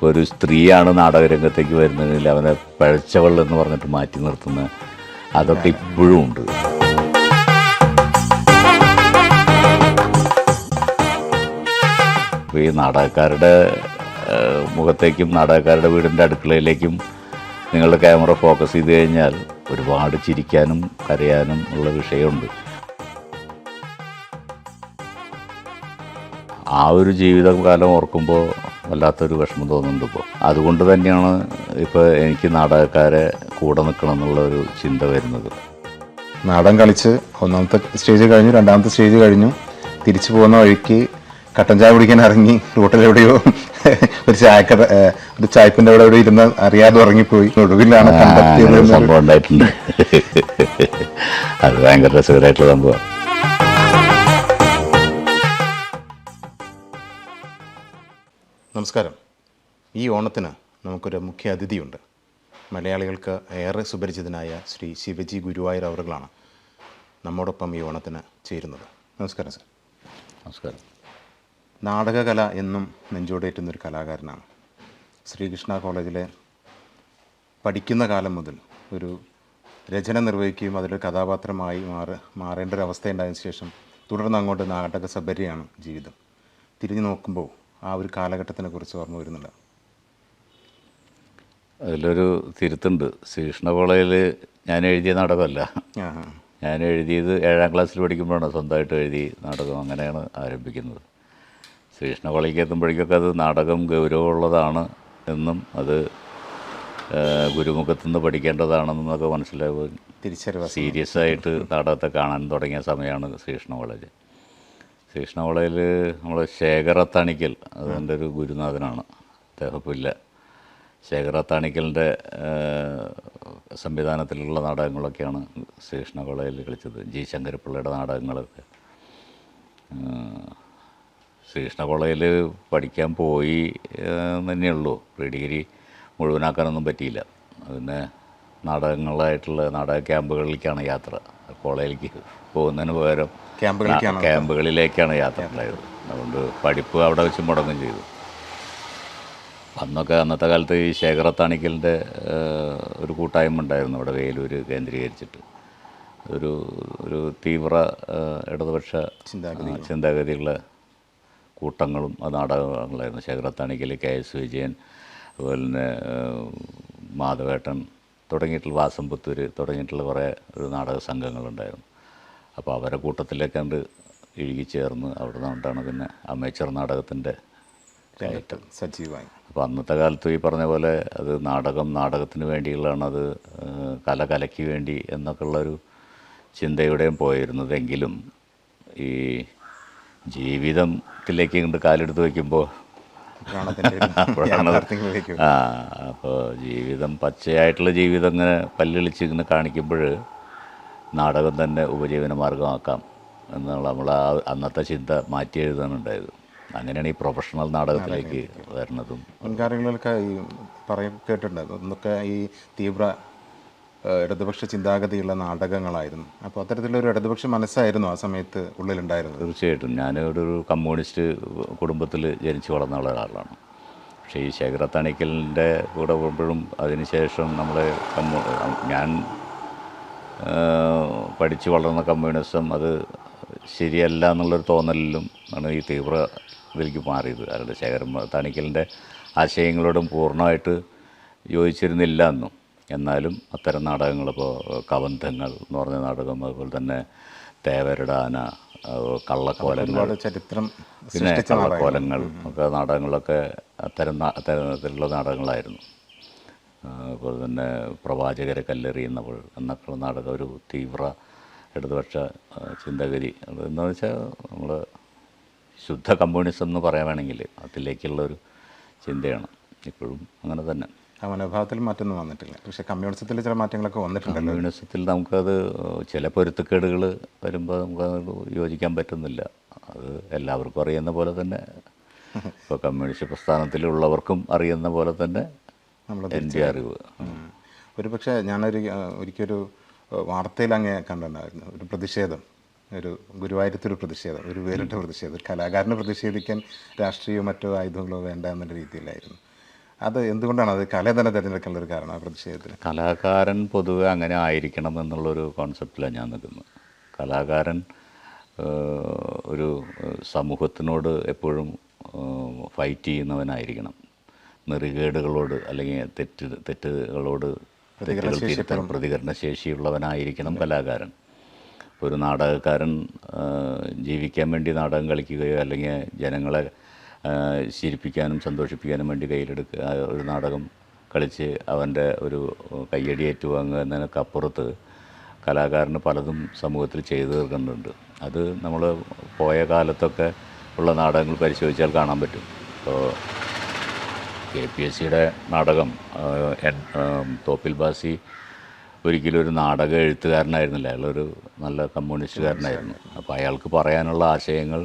ഒരു സ്ത്രീയാണ് നാടകരംഗത്തേക്ക് വരുന്നതിൽ അവനെ പഴച്ചവൾ എന്ന് പറഞ്ഞിട്ട് മാറ്റി നിർത്തുന്ന അതൊക്കെ ഇപ്പോഴും ഉണ്ട്. ഈ നാടകക്കാരുടെ മുഖത്തേക്കും നാടകക്കാരുടെ വീടിൻ്റെ അടുക്കളയിലേക്കും നിങ്ങളുടെ ക്യാമറ ഫോക്കസ് ചെയ്ത് കഴിഞ്ഞാൽ ഒരുപാട് ചിരിക്കാനും കരയാനും ഉള്ള വിഷയമുണ്ട്. ആ ഒരു ജീവിതകാലം ഓർക്കുമ്പോൾ വല്ലാത്തൊരു വിഷമം തോന്നുന്നുണ്ട് ഇപ്പോൾ. അതുകൊണ്ട് തന്നെയാണ് ഇപ്പോൾ എനിക്ക് നാടകക്കാരെ കൂടെ നിൽക്കണം എന്നുള്ളൊരു ചിന്ത വരുന്നത്. നാടകം കളിച്ച് ഒന്നാമത്തെ സ്റ്റേജ് കഴിഞ്ഞു, രണ്ടാമത്തെ സ്റ്റേജ് കഴിഞ്ഞു. തിരിച്ചു പോകുന്ന വഴിക്ക് കട്ടൻ ചായ കുടിക്കാൻ ഇറങ്ങി റൂട്ടിലെവിടെയോ ഒരു ചായപ്പിൻ്റെ അവിടെ എവിടെ ഇരുന്ന് അറിയാതെ ഉറങ്ങിപ്പോയി. ഒടുവിലാണ് സംഭവം ഉണ്ടായിട്ടുണ്ട്. അത് ഭയങ്കര രസകരമായിട്ടുള്ള സംഭവം. നമസ്കാരം. ഈ ഓണത്തിന് നമുക്കൊരു മുഖ്യ അതിഥിയുണ്ട്. മലയാളികൾക്ക് ഏറെ സുപരിചിതനായ ശ്രീ ശിവജി ഗുരുവായൂർ അവറുകളാണ് നമ്മോടൊപ്പം ഈ ഓണത്തിന് ചേരുന്നത്. നമസ്കാരം സർ. നമസ്കാരം. നാടകകല എന്നും നെഞ്ചോടേറ്റുന്നൊരു കലാകാരനാണ്. ശ്രീകൃഷ്ണ കോളേജിലെ പഠിക്കുന്ന കാലം മുതൽ ഒരു രചന നിർവഹിക്കുകയും അതിലൊരു കഥാപാത്രമായി മാറേണ്ട ഒരു അവസ്ഥയുണ്ടായതിനു ശേഷം തുടർന്ന് അങ്ങോട്ട് നാടക സബരിയാണ് ജീവിതം. തിരിഞ്ഞു നോക്കുമ്പോൾ ആ ഒരു കാലഘട്ടത്തിനെ കുറിച്ച് ഓർമ്മ വരുന്നില്ല. അതിലൊരു തിരുത്തുണ്ട്. ശ്രീകൃഷ്ണ കോളേജിൽ ഞാൻ എഴുതിയ നാടകമല്ല. ഞാൻ എഴുതിയത് 7ാം ക്ലാസ്സിൽ പഠിക്കുമ്പോഴാണ് സ്വന്തമായിട്ട് എഴുതി നാടകം. അങ്ങനെയാണ് ആരംഭിക്കുന്നത്. ശ്രീകൃഷ്ണ കോളേജിലേക്ക് എത്തുമ്പോഴേക്കൊക്കെ അത് നാടകം ഗൗരവമുള്ളതാണ് എന്നും അത് ഗുരുമുഖത്തു നിന്ന് പഠിക്കേണ്ടതാണെന്നൊക്കെ മനസ്സിലാവുകയും സീരിയസ് ആയിട്ട് നാടകത്തെ കാണാൻ തുടങ്ങിയ സമയമാണ് ശ്രീകൃഷ്ണ കോളേജ്. ശ്രീകൃഷ്ണ കോളേജിൽ നമ്മൾ ശേഖരത്താണിക്കൽ അതെൻ്റെ ഒരു ഗുരുനാഥനാണ്. അദ്ദേഹമില്ല. ശേഖരത്താണിക്കലിൻ്റെ സംവിധാനത്തിലുള്ള നാടകങ്ങളൊക്കെയാണ് ശ്രീകൃഷ്ണ കോളേജിൽ കളിച്ചത്. ജി ശങ്കരപ്പിള്ളയുടെ നാടകങ്ങളൊക്കെ. ശ്രീകൃഷ്ണ കോളേജിൽ പഠിക്കാൻ പോയി തന്നെയുള്ളൂ. പ്രീ ഡിഗ്രി മുഴുവനാക്കാനൊന്നും പറ്റിയില്ല. പിന്നെ നാടകങ്ങളായിട്ടുള്ള നാടക ക്യാമ്പുകളിലേക്കാണ് യാത്ര. കോളേജിലേക്ക് പോകുന്നതിന് പകരം ക്യാമ്പുകളിലേക്കാണ് യാത്ര ഉണ്ടായത്. അതുകൊണ്ട് പഠിപ്പ് അവിടെ വെച്ച് മുടങ്ങും ചെയ്തു. അന്നത്തെ കാലത്ത് ഈ ശേഖരത്താണിക്കലിൻ്റെ ഒരു കൂട്ടായ്മ ഉണ്ടായിരുന്നു അവിടെ വേലൂർ കേന്ദ്രീകരിച്ചിട്ട്. ഒരു തീവ്ര ഇടതുപക്ഷ ചിന്താഗതിയുള്ള കൂട്ടങ്ങളും നാടകങ്ങളായിരുന്നു. ശേഖരത്താണിക്കൽ, KS വിജയൻ, അതുപോലെ തന്നെ മാധവേട്ടൻ തുടങ്ങിയിട്ടുള്ള വാസംപുത്തൂർ തുടങ്ങിയിട്ടുള്ള കുറേ ഒരു നാടക സംഘങ്ങളുണ്ടായിരുന്നു. അപ്പോൾ അവരെ കൂട്ടത്തിലേക്ക് കണ്ട് ഇഴുകിച്ചേർന്ന് അവിടെ നിന്നുകൊണ്ടാണ് പിന്നെ അമേച്ചർ നാടകത്തിൻ്റെ സജീവമായി. അപ്പോൾ അന്നത്തെ കാലത്ത് ഈ പറഞ്ഞ പോലെ അത് നാടകത്തിന് വേണ്ടിയുള്ളതാണ്, അത് കലയ്ക്ക് വേണ്ടി എന്നൊക്കെ ഉള്ളൊരു ചിന്തയുടെയും പോയിരുന്നതെങ്കിലും ഈ ജീവിതത്തിലേക്ക് കണ്ട് കാലെടുത്ത് വയ്ക്കുമ്പോൾ അപ്പോൾ ജീവിതം പച്ചയായിട്ടുള്ള ജീവിതം ഇങ്ങനെ പല്ലിളിച്ച് ഇങ്ങനെ കാണിക്കുമ്പോൾ നാടകം തന്നെ ഉപജീവന മാർഗമാക്കാം എന്നുള്ള നമ്മൾ അന്നത്തെ ചിന്ത മാറ്റി എഴുതാനുണ്ടായത്. അങ്ങനെയാണ് ഈ പ്രൊഫഷണൽ നാടകത്തിലേക്ക് വരുന്നതും. മുൻകാലങ്ങളിലൊക്കെ ഈ കേട്ടിട്ടുണ്ട് ഒന്നൊക്കെ ഈ തീവ്ര ഇടതുപക്ഷ ചിന്താഗതിയുള്ള നാടകങ്ങളായിരുന്നു. അപ്പോൾ അത്തരത്തിലൊരു ഇടതുപക്ഷ മനസ്സായിരുന്നു ആ സമയത്ത് ഉള്ളിലുണ്ടായിരുന്നത്. തീർച്ചയായിട്ടും. ഞാനൊരു കമ്മ്യൂണിസ്റ്റ് കുടുംബത്തിൽ ജനിച്ചു വളർന്ന ഒരാളാണ്. പക്ഷേ ഈ ശേഖരത്താണിക്കലിൻ്റെ കൂടെ പോകുമ്പോഴും അതിനുശേഷം ഞാൻ പഠിച്ചു വളർന്ന കമ്മ്യൂണിസം അത് ശരിയല്ല എന്നുള്ളൊരു തോന്നലിലും ആണ് ഈ തീവ്ര ഇതിലേക്ക് മാറിയത്. അല്ലാതെ ശേഖരത്താണിക്കലിൻ്റെ ആശയങ്ങളോടും പൂർണ്ണമായിട്ട് യോജിച്ചിരുന്നില്ല എന്നും. എന്നാലും അത്തരം നാടകങ്ങൾ, ഇപ്പോൾ കബന്ധങ്ങൾ എന്ന് പറഞ്ഞ നാടകം, അതുപോലെ തന്നെ തേവരുടെ ആന, കള്ളക്കോലങ്ങൾ, പിന്നെ കള്ളക്കോലങ്ങൾ ഒക്കെ നാടകങ്ങളൊക്കെ അത്തരത്തിലുള്ള നാടകങ്ങളുള്ള അതുപോലെ തന്നെ പ്രവാചകരെ കല്ലെറിയുന്നവൾ എന്നൊക്കെയുള്ള നാടകം ഒരു തീവ്ര ഇടതുപക്ഷ ചിന്താഗതി. അതെന്താണെന്ന് വെച്ചാൽ നമ്മൾ ശുദ്ധ കമ്മ്യൂണിസം എന്ന് പറയുകയാണെങ്കിൽ അതിലേക്കുള്ളൊരു ചിന്തയാണ്. ഇപ്പോഴും അങ്ങനെ തന്നെ. ആ മനോഭാവത്തിൽ മാറ്റമൊന്നും വന്നിട്ടില്ല. പക്ഷേ കമ്മ്യൂണിസത്തിൽ ചില മാറ്റങ്ങളൊക്കെ വന്നിട്ടുണ്ട്. കമ്മ്യൂണിസത്തിൽ നമുക്കത് ചില പൊരുത്തക്കേടുകൾ വരുമ്പോൾ നമുക്കത് യോജിക്കാൻ പറ്റുന്നില്ല. അത് എല്ലാവർക്കും അറിയുന്ന പോലെ തന്നെ ഇപ്പോൾ കമ്മ്യൂണിസ്റ്റ് പ്രസ്ഥാനത്തിലുള്ളവർക്കും അറിയുന്ന പോലെ തന്നെ എൻ്റെ അറിവ്. ഒരു പക്ഷേ ഒരിക്കലൊരു വാർത്തയിൽ അങ്ങ് കണ്ടിട്ടുണ്ടായിരുന്നു ഒരു പ്രതിഷേധം, ഒരു ഗുരുവായൂരത്തൊരു പ്രതിഷേധം, ഒരു വേറിട്ട പ്രതിഷേധം. ഒരു കലാകാരനെ പ്രതിഷേധിക്കാൻ രാഷ്ട്രീയമോ മറ്റോ ആയുധങ്ങളോ വേണ്ട എന്നുള്ള രീതിയിലായിരുന്നു. അത് എന്തുകൊണ്ടാണ് അത് കല തന്നെ തിരഞ്ഞെടുക്കാനുള്ള ഒരു കാരണം ആ പ്രതിഷേധത്തിന്? കലാകാരൻ പൊതുവെ അങ്ങനെ ആയിരിക്കണം എന്നുള്ളൊരു കോൺസെപ്റ്റിലാണ് ഞാൻ നിൽക്കുന്നത്. കലാകാരൻ ഒരു സമൂഹത്തിനോട് എപ്പോഴും ഫൈറ്റ് ചെയ്യുന്നവനായിരിക്കണം. നെറികേടുകളോട് അല്ലെങ്കിൽ തെറ്റുകളോട് തെറ്റുകൾ തിരുത്താൻ പ്രതികരണശേഷിയുള്ളവനായിരിക്കണം കലാകാരൻ. ഒരു നാടകക്കാരൻ ജീവിക്കാൻ വേണ്ടി നാടകം കളിക്കുകയോ അല്ലെങ്കിൽ ജനങ്ങളെ ചിരിപ്പിക്കാനും സന്തോഷിപ്പിക്കാനും വേണ്ടി കയ്യിലെടുക്കുക ഒരു നാടകം കളിച്ച് അവൻ്റെ ഒരു കയ്യടി ഏറ്റുവാങ്ങുക എന്നതിനൊക്കപ്പുറത്ത് കലാകാരന് പലതും സമൂഹത്തിൽ ചെയ്തു തീർക്കുന്നുണ്ട്. അത് നമ്മൾ പോയ കാലത്തൊക്കെ ഉള്ള നാടകങ്ങൾ പരിശോധിച്ചാൽ കാണാൻ പറ്റും. ഇപ്പോൾ KPSCയുടെ നാടകം തോപ്പിൽ ബാസി ഒരിക്കലും ഒരു നാടക എഴുത്തുകാരനായിരുന്നില്ല, അയാളൊരു നല്ല കമ്മ്യൂണിസ്റ്റുകാരനായിരുന്നു. അപ്പോൾ അയാൾക്ക് പറയാനുള്ള ആശയങ്ങൾ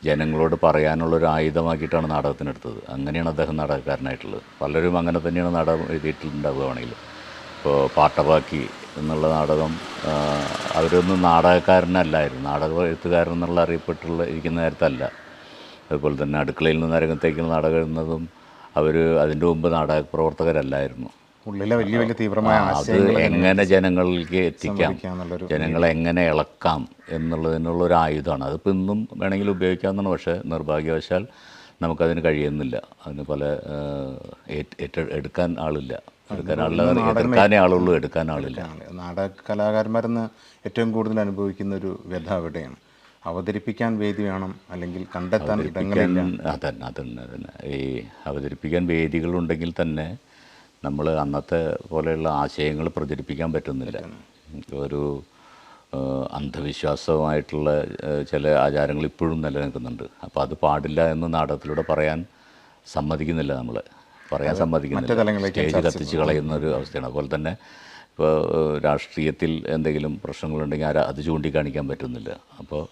ജനങ്ങളോട് പറയാനുള്ളൊരു ആയുധമാക്കിയിട്ടാണ് നാടകത്തിനെടുത്തത്. അങ്ങനെയാണ് അദ്ദേഹം നാടകക്കാരനായിട്ടുള്ളത്. പലരും അങ്ങനെ തന്നെയാണ് നാടകം എഴുതിയിട്ടുണ്ടാവുകയാണെങ്കിൽ. ഇപ്പോൾ പാട്ടബാക്കി എന്നുള്ള നാടകം അവരൊന്നും നാടകക്കാരനല്ലായിരുന്നു, നാടക എഴുത്തുകാരൻ എന്നുള്ള അറിയപ്പെട്ടുള്ള ഇരിക്കുന്ന നേരത്തല്ല. അതുപോലെ തന്നെ അടുക്കളയിൽ നിന്ന് രംഗത്തേക്കുള്ള നാടകം എഴുതുന്നതും അവർ അതിൻ്റെ മുമ്പ് നാടക പ്രവർത്തകരല്ലായിരുന്നു. ഉള്ളിലെ വലിയ വലിയ തീവ്രമായ അത് എങ്ങനെ ജനങ്ങളിലേക്ക് എത്തിക്കാം, ജനങ്ങളെ എങ്ങനെ ഇളക്കാം എന്നുള്ളതിനുള്ളൊരു ആയുധമാണ്. അതിപ്പോൾ ഇന്നും വേണമെങ്കിൽ ഉപയോഗിക്കാവുന്നതാണ്. പക്ഷേ നിർഭാഗ്യവശാൽ നമുക്കതിന് കഴിയുന്നില്ല. അതിന് പല എടുക്കാൻ ആളില്ല, എതിർക്കാനേ ആളുള്ളൂ, എടുക്കാൻ ആളില്ല. നാടക കലാകാരന്മാരെന്ന് ഏറ്റവും കൂടുതൽ അനുഭവിക്കുന്ന ഒരു വ്യഥ അവിടെയാണ്. അവതരിപ്പിക്കാൻ വേദി വേണം, അല്ലെങ്കിൽ കണ്ടെത്താൻ ഇടങ്ങളില്ല. അതന്നെ ഈ അവതരിപ്പിക്കാൻ വേദികളുണ്ടെങ്കിൽ തന്നെ നമ്മൾ അന്നത്തെ പോലെയുള്ള ആശയങ്ങൾ പ്രചരിപ്പിക്കാൻ പറ്റുന്നില്ല. ഒരു അന്ധവിശ്വാസമായിട്ടുള്ള ചില ആചാരങ്ങൾ ഇപ്പോഴും നിലനിൽക്കുന്നുണ്ട്. അപ്പോൾ അത് പാടില്ല എന്ന് നാടകത്തിലൂടെ പറയാൻ സമ്മതിക്കുന്നില്ല, നമ്മൾ പറയാൻ സമ്മതിക്കുന്നില്ല. സ്റ്റേജ് കത്തിച്ച് കളയുന്നൊരു അവസ്ഥയാണ്. അതുപോലെ തന്നെ ഇപ്പോൾ രാഷ്ട്രീയത്തിൽ എന്തെങ്കിലും പ്രശ്നങ്ങളുണ്ടെങ്കിൽ അത് ചൂണ്ടിക്കാണിക്കാൻ പറ്റുന്നില്ല. അപ്പോൾ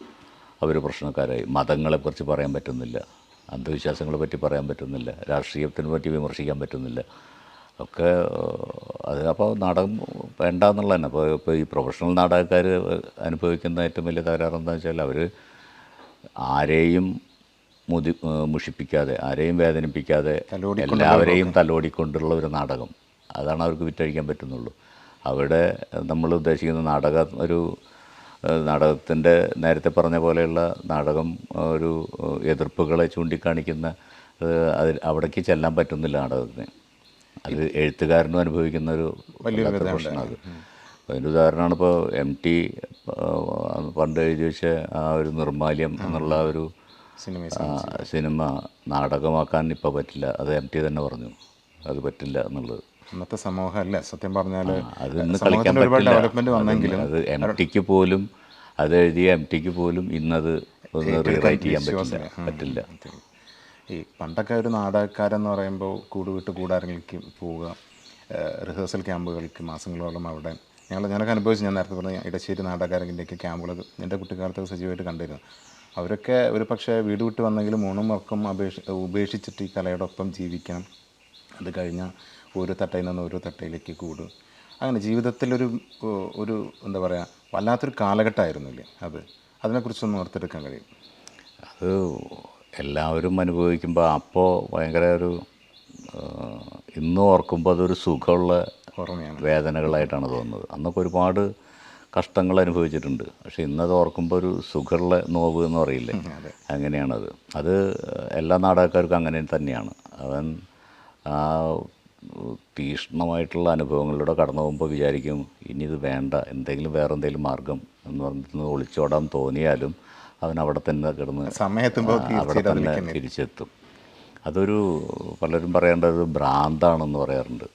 അവർ പ്രശ്നക്കാരായി. മതങ്ങളെക്കുറിച്ച് പറയാൻ പറ്റുന്നില്ല, അന്ധവിശ്വാസങ്ങളെ പറ്റി പറയാൻ പറ്റുന്നില്ല, രാഷ്ട്രീയത്തിനെ പറ്റി വിമർശിക്കാൻ പറ്റുന്നില്ല. ഒക്കെ അത് അപ്പോൾ നാടകം വേണ്ട എന്നുള്ള തന്നെ. ഇപ്പോൾ ഈ പ്രൊഫഷണൽ നാടകക്കാർ അനുഭവിക്കുന്ന ഏറ്റവും വലിയ തകരാറെന്താണെന്ന് വെച്ചാൽ അവർ ആരെയും മുഷിപ്പിക്കാതെ, ആരെയും വേദനിപ്പിക്കാതെ, എല്ലാവരെയും തലോടിക്കൊണ്ടുള്ള ഒരു നാടകം, അതാണ് അവർക്ക് വിറ്റഴിക്കാൻ പറ്റുന്നുള്ളൂ. അവിടെ നമ്മൾ ഉദ്ദേശിക്കുന്ന നാടകത്തിൻ്റെ നേരത്തെ പറഞ്ഞ പോലെയുള്ള നാടകം ഒരു എതിർപ്പുകളെ ചൂണ്ടിക്കാണിക്കുന്ന അവിടേക്ക് ചെല്ലാൻ പറ്റുന്നില്ല നാടകത്തിന്. അത് എഴുത്തുകാരനും അനുഭവിക്കുന്ന ഒരു വലിയ പ്രശ്നമാണ് അത്. അതിൻ്റെ ഉദാഹരണമാണ് ഇപ്പോൾ MT പണ്ട് എഴുതി വെച്ച ആ ഒരു നിർമ്മാല്യം എന്നുള്ള ഒരു സിനിമ നാടകമാക്കാൻ ഇപ്പോൾ പറ്റില്ല. അത് MT തന്നെ പറഞ്ഞു അത് പറ്റില്ല എന്നുള്ളത്. ഇന്നത്തെ സമൂഹമല്ല സത്യം പറഞ്ഞാൽ. അത് ഇന്ന് കളിക്കാൻ പറ്റില്ല. അത് MTക്ക് പോലും, അത് എഴുതിയ MTക്ക് പോലും ഇന്നത് ഒന്ന് റീറൈറ്റ് ചെയ്യാൻ പറ്റില്ല. ഈ പണ്ടൊക്കെ ഒരു നാടകക്കാരെന്ന് പറയുമ്പോൾ കൂടുവിട്ട് കൂടാരങ്ങൾക്ക് പോവുക, റിഹേഴ്സൽ ക്യാമ്പുകൾക്ക് മാസങ്ങളോളം അവിടെ ഞാനൊക്കെ അനുഭവിച്ചു. ഞാൻ നേരത്തെ പറഞ്ഞ ഇടശ്ശേരി നാടകക്കാരൻ്റെയൊക്കെ ക്യാമ്പുകൾ എൻ്റെ കുട്ടിക്കാലത്ത് സജീവമായിട്ട് കണ്ടിരുന്നു. അവരൊക്കെ ഒരു പക്ഷേ വീട് വിട്ട് വന്നെങ്കിലും ഊണും വർക്കും ഉപേക്ഷിച്ചിട്ട് ഈ കലയുടെ ഒപ്പം ജീവിക്കണം. അത് കഴിഞ്ഞാൽ ഓരോ തട്ടയിൽ നിന്ന് ഓരോ തട്ടയിലേക്ക് കൂടും. അങ്ങനെ ജീവിതത്തിലൊരു എന്താ പറയുക, വല്ലാത്തൊരു കാലഘട്ടമായിരുന്നില്ലേ അത്? അതിനെക്കുറിച്ചൊന്നും ഓർത്തെടുക്കാൻ കഴിയും? അത് എല്ലാവരും അനുഭവിക്കുമ്പോൾ അപ്പോൾ ഭയങ്കര ഒരു ഇന്ന് ഓർക്കുമ്പോൾ അതൊരു സുഖമുള്ള ഓർമ്മയാണ്, വേദനകളായിട്ടാണ് തോന്നുന്നത്. അന്നൊക്കെ ഒരുപാട് കഷ്ടങ്ങൾ അനുഭവിച്ചിട്ടുണ്ട്. പക്ഷേ ഇന്നത് ഓർക്കുമ്പോൾ ഒരു സുഖമുള്ള നോവ് എന്ന് പറയില്ലേ, അങ്ങനെയാണത്. അത് എല്ലാ നാടകക്കാർക്കും അങ്ങനെ തന്നെയാണ്. അവൻ ആ തീക്ഷ്ണമായിട്ടുള്ള അനുഭവങ്ങളിലൂടെ കടന്നു പോകുമ്പോൾ വിചാരിക്കും ഇനി ഇത് വേണ്ട, വേറെ എന്തെങ്കിലും മാർഗം എന്ന് പറഞ്ഞിട്ട് ഒളിച്ചോടാൻ തോന്നിയാലും അവൻ അവിടെ തന്നെ കിടന്ന് അവിടെ തന്നെ തിരിച്ചെത്തും. അതൊരു പലരും പറയേണ്ടത് ഭ്രാന്താണെന്ന് പറയാറുണ്ട്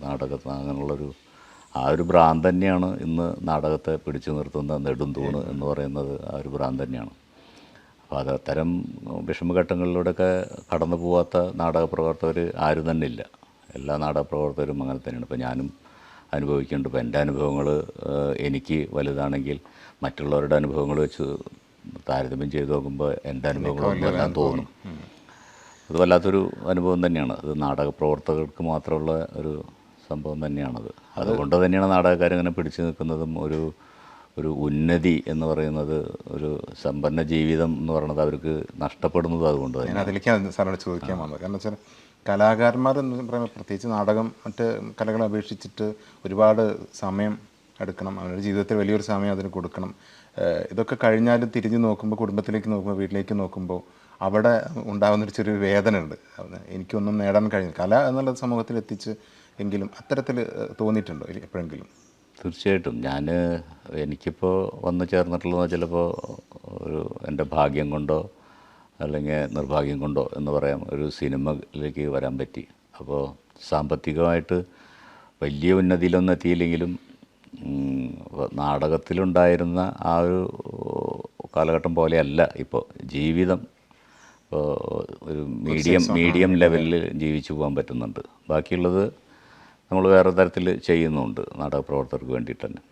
നാടകത്തിന്. അങ്ങനെയുള്ളൊരു ആ ഒരു ഭ്രാന്ത് തന്നെയാണ് ഇന്ന് നാടകത്തെ പിടിച്ചു നിർത്തുന്ന നെടുംതൂണ് എന്ന് പറയുന്നത്. ആ ഒരു ഭ്രാന്ത് തന്നെയാണ്. അപ്പോൾ അത് അത്തരം വിഷമഘട്ടങ്ങളിലൂടെയൊക്കെ കടന്നു പോകാത്ത നാടകപ്രവർത്തകർ ആരും തന്നെ ഇല്ല. എല്ലാ നാടകപ്രവർത്തകരും അങ്ങനെ തന്നെയാണ്. ഇപ്പോൾ ഞാനും അനുഭവിക്കുന്നുണ്ട്. ഇപ്പോൾ എൻ്റെ അനുഭവങ്ങൾ എനിക്ക് വലുതാണെങ്കിൽ മറ്റുള്ളവരുടെ അനുഭവങ്ങൾ വെച്ച് താരതമ്യം ചെയ്ത് നോക്കുമ്പോൾ എൻ്റെ അനുഭവങ്ങളെല്ലാം തോന്നും. അത് വല്ലാത്തൊരു അനുഭവം തന്നെയാണ്. അത് നാടകപ്രവർത്തകർക്ക് മാത്രമുള്ള ഒരു സംഭവം തന്നെയാണത്. അതുകൊണ്ട് തന്നെയാണ് നാടകക്കാരിങ്ങനെ പിടിച്ചു നിൽക്കുന്നതും ഒരു ഉന്നതി എന്ന് പറയുന്നത്, ഒരു സമ്പന്ന ജീവിതം എന്ന് പറയുന്നത് അവർക്ക് നഷ്ടപ്പെടുന്നത് അതുകൊണ്ട് തന്നെ. ഞാൻ അതിലേക്കാണ് സാറിനോട് ചോദിക്കാൻ വന്നത്. കാരണം വെച്ചാൽ കലാകാരന്മാരെന്ന് പറയുമ്പോൾ പ്രത്യേകിച്ച് നാടകം മറ്റ് കലകളെ അപേക്ഷിച്ചിട്ട് ഒരുപാട് സമയം എടുക്കണം, അവരുടെ ജീവിതത്തിൽ വലിയൊരു സമയം അതിന് കൊടുക്കണം. ഇതൊക്കെ കഴിഞ്ഞാലും തിരിഞ്ഞ് നോക്കുമ്പോൾ, കുടുംബത്തിലേക്ക് നോക്കുമ്പോൾ, വീട്ടിലേക്ക് നോക്കുമ്പോൾ അവിടെ ഉണ്ടാകുന്നൊരു ചെറിയൊരു വേദന ഉണ്ട്. എനിക്കൊന്നും നേടാൻ കഴിഞ്ഞു കല എന്നുള്ളത് സമൂഹത്തിൽ എത്തിച്ച് എങ്കിലും അത്തരത്തിൽ തോന്നിയിട്ടുണ്ടോ എപ്പോഴെങ്കിലും? തീർച്ചയായിട്ടും. എനിക്കിപ്പോൾ വന്നു ചേർന്നിട്ടുള്ളത് ചിലപ്പോൾ ഒരു എൻ്റെ ഭാഗ്യം കൊണ്ടോ അല്ലെങ്കിൽ നിർഭാഗ്യം കൊണ്ടോ എന്ന് പറയാം, ഒരു സിനിമയിലേക്ക് വരാൻ പറ്റി. അപ്പോൾ സാമ്പത്തികമായിട്ട് വലിയ ഉന്നതിയിലൊന്നും എത്തിയില്ലെങ്കിലും നാടകത്തിലുണ്ടായിരുന്ന ആ ഒരു കാലഘട്ടം പോലെയല്ല ഇപ്പോൾ ജീവിതം. ഇപ്പോൾ ഒരു മീഡിയം ലെവലിൽ ജീവിച്ചു പോകാൻ പറ്റുന്നുണ്ട്. ബാക്കിയുള്ളത് നമ്മൾ വേറെ തരത്തിൽ ചെയ്യുന്നുണ്ട് നാടക പ്രവർത്തകർക്ക് വേണ്ടിയിട്ട് തന്നെ.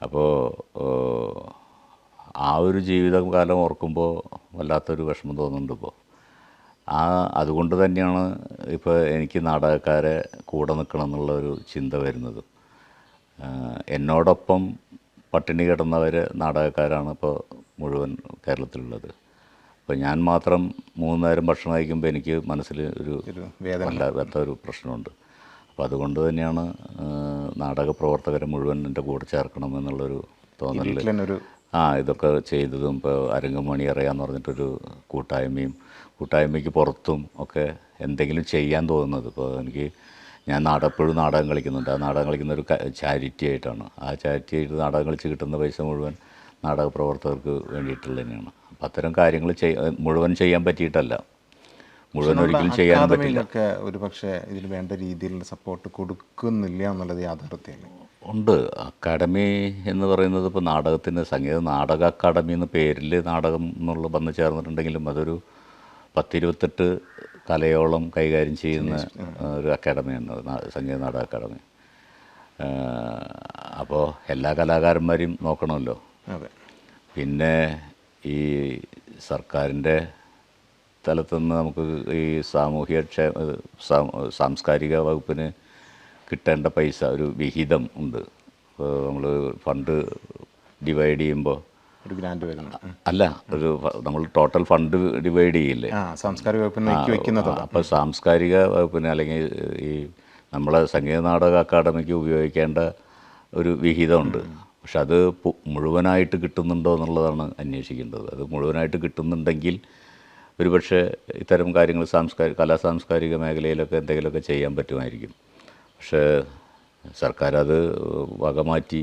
അപ്പോൾ ആ ഒരു ജീവിതകാലം ഓർക്കുമ്പോൾ വല്ലാത്തൊരു വിഷമം തോന്നുന്നുണ്ട് ഇപ്പോൾ. അതുകൊണ്ട് തന്നെയാണ് ഇപ്പോൾ എനിക്ക് നാടകക്കാരെ കൂടെ നിൽക്കണം എന്നുള്ളൊരു ചിന്ത വരുന്നത്. എന്നോടൊപ്പം പട്ടിണി കിടന്നവർ നാടകക്കാരാണ് ഇപ്പോൾ മുഴുവൻ കേരളത്തിലുള്ളത്. അപ്പോൾ ഞാൻ മാത്രം 3 നേരം ഭക്ഷണം കഴിക്കുമ്പോൾ എനിക്ക് മനസ്സിൽ ഒരു വല്ലാത്ത ഒരു പ്രശ്നമുണ്ട്. അപ്പോൾ അതുകൊണ്ട് തന്നെയാണ് നാടക പ്രവർത്തകരെ മുഴുവൻ എൻ്റെ കൂടെ ചേർക്കണം എന്നുള്ളൊരു തോന്നൽ. ഇതൊക്കെ ചെയ്തതും ഇപ്പോൾ അരങ്ങുമണി അറിയാമെന്ന് പറഞ്ഞിട്ടൊരു കൂട്ടായ്മയ്ക്ക് പുറത്തും ഒക്കെ എന്തെങ്കിലും ചെയ്യാൻ തോന്നുന്നത്. ഇപ്പോൾ ഞാൻ എപ്പോഴും നാടകം കളിക്കുന്നുണ്ട്. ആ നാടകം കളിക്കുന്ന ഒരു ചാരിറ്റി ആയിട്ടാണ്. ആ ചാരിറ്റി ആയിട്ട് നാടകം കളിച്ച് കിട്ടുന്ന പൈസ മുഴുവൻ നാടക പ്രവർത്തകർക്ക് വേണ്ടിയിട്ടുള്ളത് തന്നെയാണ്. അപ്പം അത്തരം കാര്യങ്ങൾ മുഴുവൻ ചെയ്യാൻ പറ്റിയിട്ടല്ല, മുഴുവൻ ഒരിക്കലും ചെയ്യാൻ പറ്റില്ല. ഒരു പക്ഷേ ഇതിൽ വേണ്ട രീതിയിലുള്ള സപ്പോർട്ട് കൊടുക്കുന്നില്ല എന്നുള്ളത് യാഥാർത്ഥ്യമല്ലേ? ഉണ്ട്. അക്കാഡമി എന്ന് പറയുന്നത് ഇപ്പോൾ നാടകത്തിന് നാടക അക്കാഡമി എന്ന പേരിൽ നാടകം എന്നുള്ള വന്ന് ചേർന്നിട്ടുണ്ടെങ്കിലും അതൊരു 10-28 കലയോളം കൈകാര്യം ചെയ്യുന്ന ഒരു അക്കാഡമിയാണ് സംഗീത നാടക അക്കാഡമി. അപ്പോൾ എല്ലാ കലാകാരന്മാരെയും നോക്കണമല്ലോ. പിന്നെ ഈ സർക്കാരിൻ്റെ തലത്തുനിന്ന് നമുക്ക് ഈ സാംസ്കാരിക വകുപ്പിന് കിട്ടേണ്ട പൈസ ഒരു വിഹിതം ഉണ്ട്. ഇപ്പോൾ നമ്മൾ ഫണ്ട് ഡിവൈഡ് ചെയ്യുമ്പോൾ ഒരു ഗ്രാൻഡ് വരുന്നു അല്ല, നമ്മൾ ടോട്ടൽ ഫണ്ട് ഡിവൈഡ് ചെയ്യില്ലേ സാംസ്കാരിക വകുപ്പിന്. അപ്പോൾ സാംസ്കാരിക വകുപ്പിന് അല്ലെങ്കിൽ ഈ നമ്മളെ സംഗീത നാടക അക്കാഡമിക്ക് ഉപയോഗിക്കേണ്ട ഒരു വിഹിതമുണ്ട്. പക്ഷെ അത് മുഴുവനായിട്ട് കിട്ടുന്നുണ്ടോ എന്നുള്ളതാണ് അന്വേഷിക്കേണ്ടത്. അത് മുഴുവനായിട്ട് കിട്ടുന്നുണ്ടെങ്കിൽ ഒരുപക്ഷെ ഇത്തരം കാര്യങ്ങൾ കലാസാംസ്കാരിക മേഖലയിലൊക്കെ എന്തെങ്കിലുമൊക്കെ ചെയ്യാൻ പറ്റുമായിരിക്കും. പക്ഷേ സർക്കാർ അത് വകമാറ്റി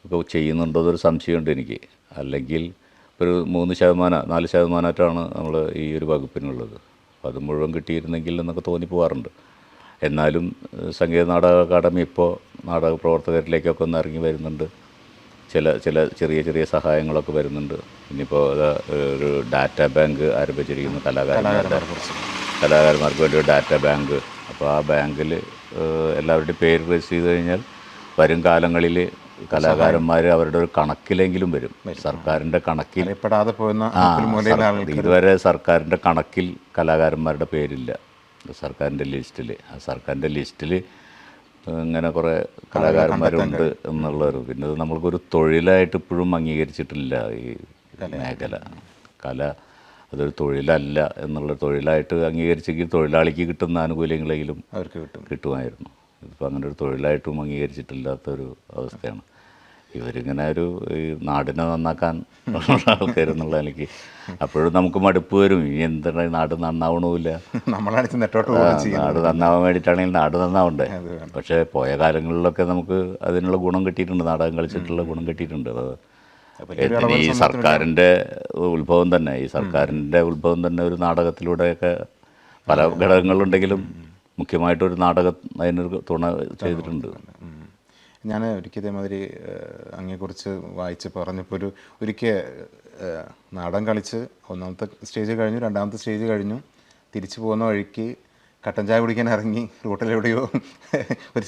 ഒക്കെ ചെയ്യുന്നുണ്ടോ എന്നൊരു സംശയമുണ്ട് എനിക്ക്. അല്ലെങ്കിൽ ഒരു 3%-4% നമ്മൾ ഈ ഒരു വകുപ്പിനുള്ളത്. അപ്പോൾ അത് മുഴുവൻ കിട്ടിയിരുന്നെങ്കിൽ എന്നൊക്കെ തോന്നിപ്പോവാറുണ്ട്. എന്നാലും സംഗീത നാടക അക്കാഡമി ഇപ്പോൾ നാടക പ്രവർത്തകരിലേക്കൊക്കെ ഒന്ന് ഇറങ്ങി വരുന്നുണ്ട്. ചെറിയ സഹായങ്ങളൊക്കെ വരുന്നുണ്ട്. ഇനിയിപ്പോൾ ഒരു ഡാറ്റാ ബാങ്ക് ആരംഭിച്ചിരിക്കുന്നു കലാകാരന്മാർക്ക് വേണ്ടി ഒരു ഡാറ്റാ ബാങ്ക്. അപ്പോൾ ആ ബാങ്കിൽ എല്ലാവരുടെയും പേര് രജിസ്റ്റർ ചെയ്ത് കഴിഞ്ഞാൽ വരും കാലങ്ങളിൽ കലാകാരന്മാർ അവരുടെ ഒരു കണക്കിലെങ്കിലും വരും. സർക്കാരിൻ്റെ കണക്കിൽ ഇതുവരെ സർക്കാരിൻ്റെ കണക്കിൽ കലാകാരന്മാരുടെ പേരില്ല സർക്കാരിൻ്റെ ലിസ്റ്റിൽ. ആ സർക്കാരിൻ്റെ ലിസ്റ്റിൽ ഇങ്ങനെ കുറേ കലാകാരന്മാരുണ്ട് എന്നുള്ളൊരു, പിന്നെ നമ്മൾക്കൊരു തൊഴിലായിട്ട് ഇപ്പോഴും അംഗീകരിച്ചിട്ടില്ല ഈ മേഖല. കല അതൊരു തൊഴിലല്ല എന്നുള്ള, തൊഴിലായിട്ട് അംഗീകരിച്ചെങ്കിൽ തൊഴിലാളിക്ക് കിട്ടുന്ന ആനുകൂല്യങ്ങളെങ്കിലും അവർക്ക് കിട്ടുമായിരുന്നു. ഇതിപ്പോൾ അങ്ങനെ ഒരു തൊഴിലായിട്ടും അംഗീകരിച്ചിട്ടില്ലാത്തൊരു അവസ്ഥയാണ്. ഇവരിങ്ങനെ ഈ നാടിനെ നന്നാക്കാൻ ആൾക്കാരെന്നുള്ള എനിക്ക് അപ്പോഴും നമുക്ക് മടുപ്പ് വരും. ഇനി എന്താണ് നാട് നന്നാവണമില്ല, നാട് നന്നാവാൻ വേണ്ടിയിട്ടാണെങ്കിൽ നാട് നന്നാവണ്ടേ. പക്ഷേ പോയ കാലങ്ങളിലൊക്കെ നമുക്ക് അതിനുള്ള ഗുണം കിട്ടിയിട്ടുണ്ട്, നാടകം കളിച്ചിട്ടുള്ള ഗുണം കിട്ടിയിട്ടുണ്ട്. ഈ സർക്കാരിൻ്റെ ഉത്ഭവം തന്നെ ഒരു നാടകത്തിലൂടെയൊക്കെ പല ഘടകങ്ങളുണ്ടെങ്കിലും മുഖ്യമായിട്ടൊരു നാടകം അതിനൊരു തുണ ചെയ്തിട്ടുണ്ട്. ഞാൻ ഒരിക്കൽ ഇതേമാതിരി അങ്ങയെക്കുറിച്ച് വായിച്ച് പറഞ്ഞപ്പോൾ ഒരിക്കൽ നാടകം കളിച്ച് 1ാമത്തെ സ്റ്റേജ് കഴിഞ്ഞു, 2ാമത്തെ സ്റ്റേജ് കഴിഞ്ഞു, തിരിച്ചു പോകുന്ന വഴിക്ക് കട്ടൻ ചായ കുടിക്കാൻ ഇറങ്ങി റൂട്ടിലെവിടെയോ ഒരു